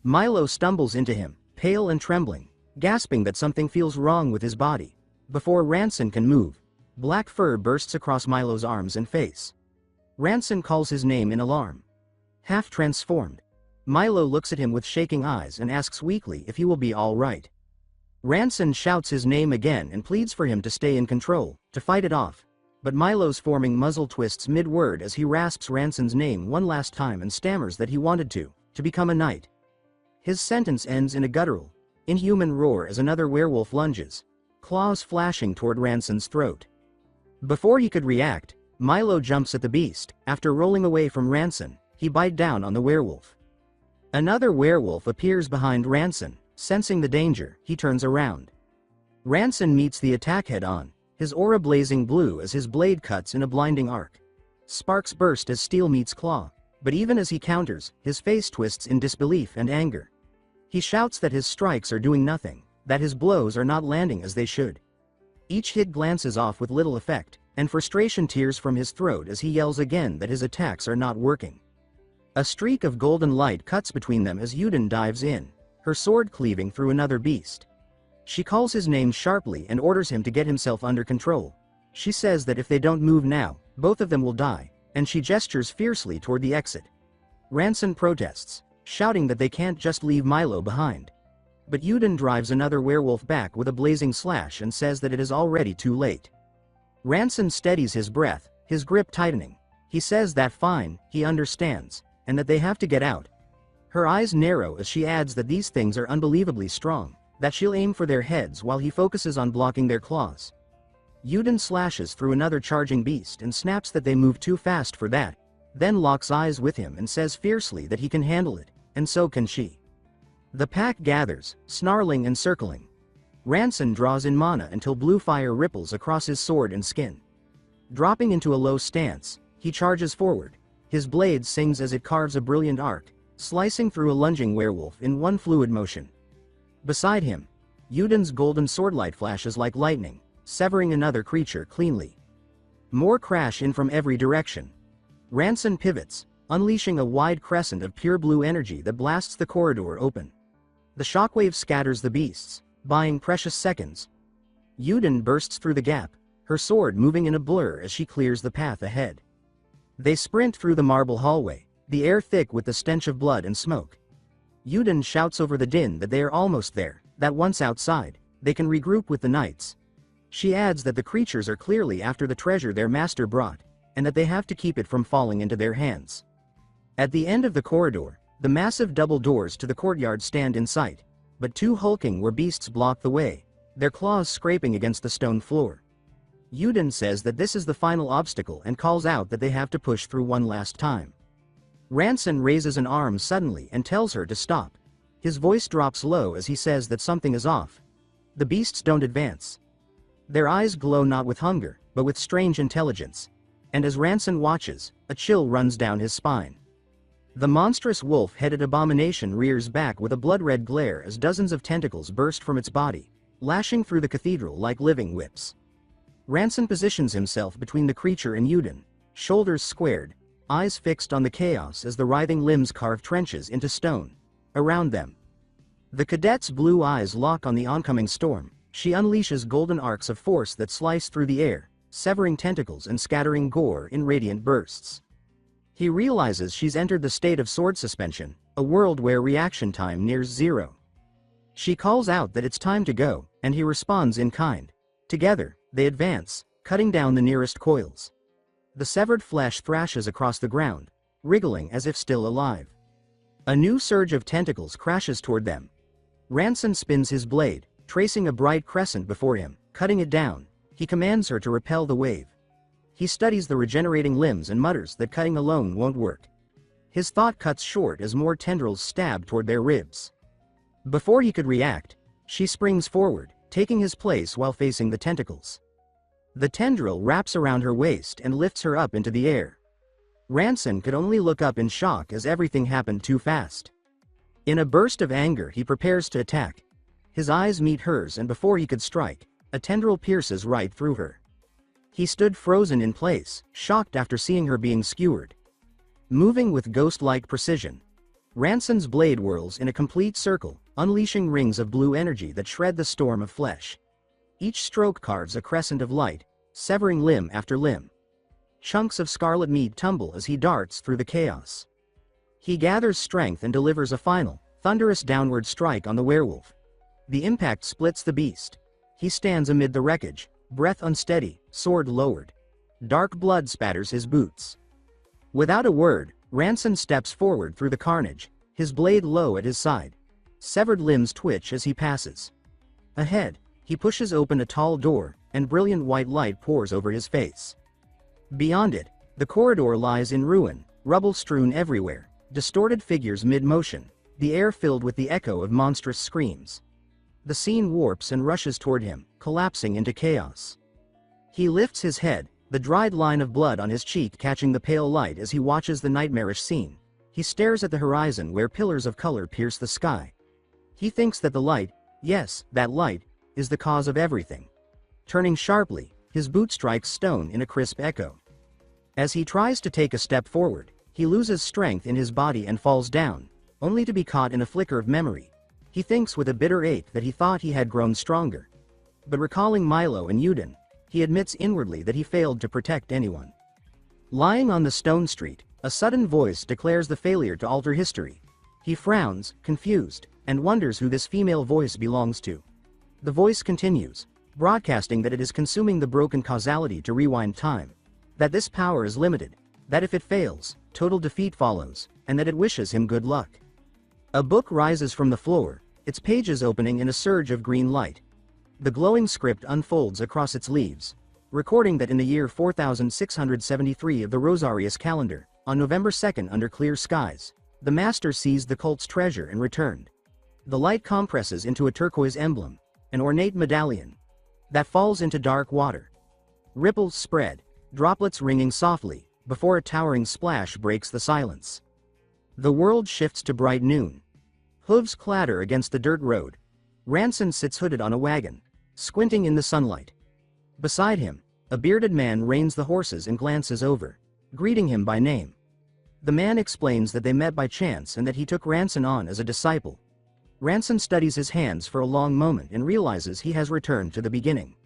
Milo stumbles into him, pale and trembling, gasping that something feels wrong with his body. Before Ranson can move, black fur bursts across Milo's arms and face. Ranson calls his name in alarm. Half transformed, Milo looks at him with shaking eyes and asks weakly if he will be all right. Ranson shouts his name again and pleads for him to stay in control, to fight it off. But Milo's forming muzzle twists mid-word as he rasps Ranson's name one last time and stammers that he wanted to become a knight. His sentence ends in a guttural, inhuman roar as another werewolf lunges, claws flashing toward Ranson's throat. Before he could react, Milo jumps at the beast. After rolling away from Ranson, he bites down on the werewolf. Another werewolf appears behind Ranson. Sensing the danger, he turns around. Ranson meets the attack head-on, his aura blazing blue as his blade cuts in a blinding arc. Sparks burst as steel meets claw, but even as he counters, his face twists in disbelief and anger. He shouts that his strikes are doing nothing, that his blows are not landing as they should. Each hit glances off with little effect, and frustration tears from his throat as he yells again that his attacks are not working. A streak of golden light cuts between them as Yuden dives in, her sword cleaving through another beast. She calls his name sharply and orders him to get himself under control. She says that if they don't move now, both of them will die, and she gestures fiercely toward the exit. Ranson protests, shouting that they can't just leave Milo behind. But Yuden drives another werewolf back with a blazing slash and says that it is already too late. Ranson steadies his breath, his grip tightening. He says that fine, he understands, and that they have to get out. Her eyes narrow as she adds that these things are unbelievably strong, that she'll aim for their heads while he focuses on blocking their claws. Yuden slashes through another charging beast and snaps that they move too fast for that, then locks eyes with him and says fiercely that he can handle it, and so can she. The pack gathers, snarling and circling. Ranson draws in mana until blue fire ripples across his sword and skin. Dropping into a low stance, he charges forward. His blade sings as it carves a brilliant arc, slicing through a lunging werewolf in one fluid motion. Beside him, Yuden's golden swordlight flashes like lightning, severing another creature cleanly. More crash in from every direction. Ranson pivots, unleashing a wide crescent of pure blue energy that blasts the corridor open. The shockwave scatters the beasts, buying precious seconds. Yuden bursts through the gap, her sword moving in a blur as she clears the path ahead. They sprint through the marble hallway, the air thick with the stench of blood and smoke. Yuden shouts over the din that they are almost there, that once outside, they can regroup with the knights. She adds that the creatures are clearly after the treasure their master brought, and that they have to keep it from falling into their hands. At the end of the corridor, the massive double doors to the courtyard stand in sight, but two hulking beasts block the way, their claws scraping against the stone floor. Yuden says that this is the final obstacle and calls out that they have to push through one last time. Ranson raises an arm suddenly and tells her to stop. His voice drops low as he says that something is off. The beasts don't advance. Their eyes glow not with hunger, but with strange intelligence. And as Ranson watches, a chill runs down his spine. The monstrous wolf-headed abomination rears back with a blood-red glare as dozens of tentacles burst from its body, lashing through the cathedral like living whips. Ranson positions himself between the creature and Yuden, shoulders squared, eyes fixed on the chaos as the writhing limbs carve trenches into stone around them. The cadet's blue eyes lock on the oncoming storm. She unleashes golden arcs of force that slice through the air, severing tentacles and scattering gore in radiant bursts. He realizes she's entered the state of sword suspension, a world where reaction time nears zero. She calls out that it's time to go, and he responds in kind. Together, they advance, cutting down the nearest coils. The severed flesh thrashes across the ground, wriggling as if still alive. A new surge of tentacles crashes toward them. Ranson spins his blade, tracing a bright crescent before him, cutting it down. He commands her to repel the wave. He studies the regenerating limbs and mutters that cutting alone won't work. His thought cuts short as more tendrils stab toward their ribs. Before he could react, she springs forward, taking his place while facing the tentacles. The tendril wraps around her waist and lifts her up into the air. Ranson could only look up in shock as everything happened too fast. In a burst of anger, he prepares to attack. His eyes meet hers, and before he could strike, a tendril pierces right through her. He stood frozen in place, shocked after seeing her being skewered. Moving with ghost-like precision, Ranson's blade whirls in a complete circle, unleashing rings of blue energy that shred the storm of flesh. Each stroke carves a crescent of light, severing limb after limb. Chunks of scarlet meat tumble as he darts through the chaos. He gathers strength and delivers a final, thunderous downward strike on the werewolf. The impact splits the beast. He stands amid the wreckage, breath unsteady, sword lowered. Dark blood spatters his boots. Without a word, Ranson steps forward through the carnage, his blade low at his side. Severed limbs twitch as he passes. Ahead, he pushes open a tall door, and brilliant white light pours over his face. Beyond it, the corridor lies in ruin, rubble strewn everywhere, distorted figures mid-motion, the air filled with the echo of monstrous screams. The scene warps and rushes toward him, collapsing into chaos. He lifts his head, the dried line of blood on his cheek catching the pale light as he watches the nightmarish scene. He stares at the horizon where pillars of color pierce the sky. He thinks that the light, yes, that light, is the cause of everything. Turning sharply, his boot strikes stone in a crisp echo. As he tries to take a step forward, he loses strength in his body and falls down, only to be caught in a flicker of memory. He thinks with a bitter ache that he thought he had grown stronger. But recalling Milo and Yuden, he admits inwardly that he failed to protect anyone. Lying on the stone street, a sudden voice declares the failure to alter history. He frowns, confused, and wonders who this female voice belongs to. The voice continues, broadcasting that it is consuming the broken causality to rewind time, that this power is limited, that if it fails, total defeat follows, and that it wishes him good luck. A book rises from the floor, its pages opening in a surge of green light. The glowing script unfolds across its leaves, recording that in the year 4673 of the Rosarius calendar, on November 2nd under clear skies, the master seized the cult's treasure and returned. The light compresses into a turquoise emblem, an ornate medallion, that falls into dark water. Ripples spread, droplets ringing softly, before a towering splash breaks the silence. The world shifts to bright noon. Hooves clatter against the dirt road. Ranson sits hooded on a wagon, squinting in the sunlight. Beside him, a bearded man reins the horses and glances over, greeting him by name. The man explains that they met by chance and that he took Ranson on as a disciple. Ranson studies his hands for a long moment and realizes he has returned to the beginning.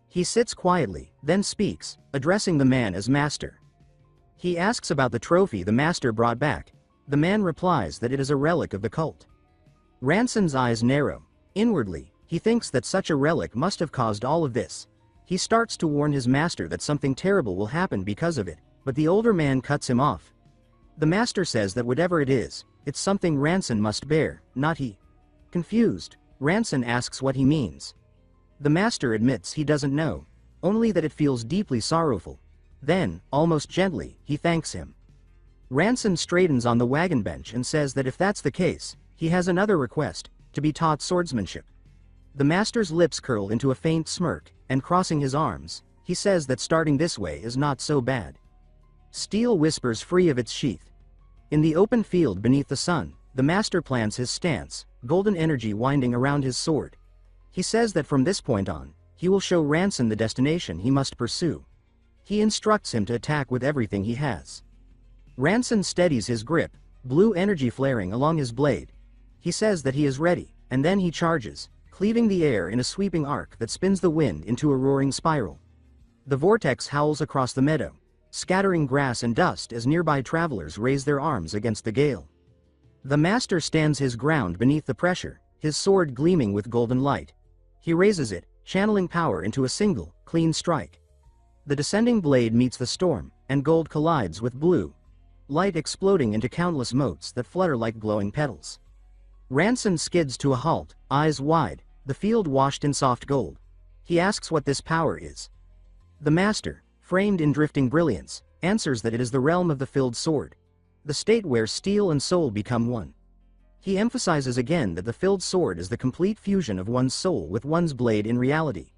He sits quietly, then speaks, addressing the man as master. He asks about the trophy the master brought back. The man replies that it is a relic of the cult. Ranson's eyes narrow. Inwardly, he thinks that such a relic must have caused all of this. He starts to warn his master that something terrible will happen because of it, but the older man cuts him off. The master says that whatever it is, it's something Ranson must bear, not he. Confused, Ranson asks what he means. The master admits he doesn't know, only that it feels deeply sorrowful. Then, almost gently, he thanks him. Ranson straightens on the wagon bench and says that if that's the case, he has another request, to be taught swordsmanship. The master's lips curl into a faint smirk, and crossing his arms, he says that starting this way is not so bad. Steel whispers free of its sheath. In the open field beneath the sun, the master plants his stance, golden energy winding around his sword. He says that from this point on, he will show Ranson the destination he must pursue. He instructs him to attack with everything he has. Ranson steadies his grip, blue energy flaring along his blade. He says that he is ready, and then he charges, cleaving the air in a sweeping arc that spins the wind into a roaring spiral. The vortex howls across the meadow, scattering grass and dust as nearby travelers raise their arms against the gale. The master stands his ground beneath the pressure, his sword gleaming with golden light. He raises it, channeling power into a single, clean strike. The descending blade meets the storm, and gold collides with blue, light exploding into countless motes that flutter like glowing petals. Ranson skids to a halt, eyes wide, the field washed in soft gold. He asks what this power is. The master, framed in drifting brilliance, answers that it is the realm of the filled sword, the state where steel and soul become one. He emphasizes again that the filled sword is the complete fusion of one's soul with one's blade in reality.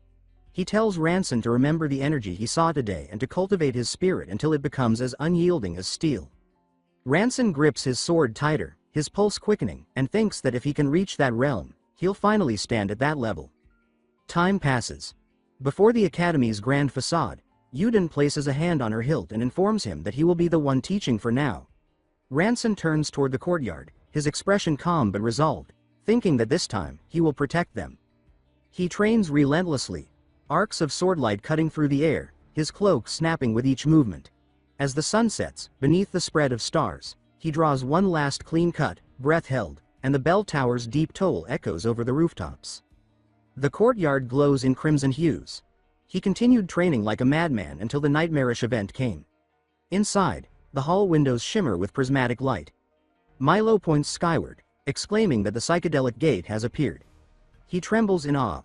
He tells Ranson to remember the energy he saw today and to cultivate his spirit until it becomes as unyielding as steel. Ranson grips his sword tighter, his pulse quickening, and thinks that if he can reach that realm, he'll finally stand at that level. Time passes. Before the academy's grand facade, Yuden places a hand on her hilt and informs him that he will be the one teaching for now. Ranson turns toward the courtyard, his expression calm but resolved, thinking that this time, he will protect them. He trains relentlessly, arcs of swordlight cutting through the air, his cloak snapping with each movement. As the sun sets, beneath the spread of stars, he draws one last clean cut, breath held, and the bell tower's deep toll echoes over the rooftops. The courtyard glows in crimson hues. He continued training like a madman until the nightmarish event came. Inside, the hall windows shimmer with prismatic light. Milo points skyward, exclaiming that the psychedelic gate has appeared. He trembles in awe.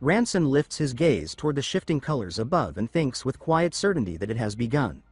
Ranson lifts his gaze toward the shifting colors above and thinks with quiet certainty that it has begun.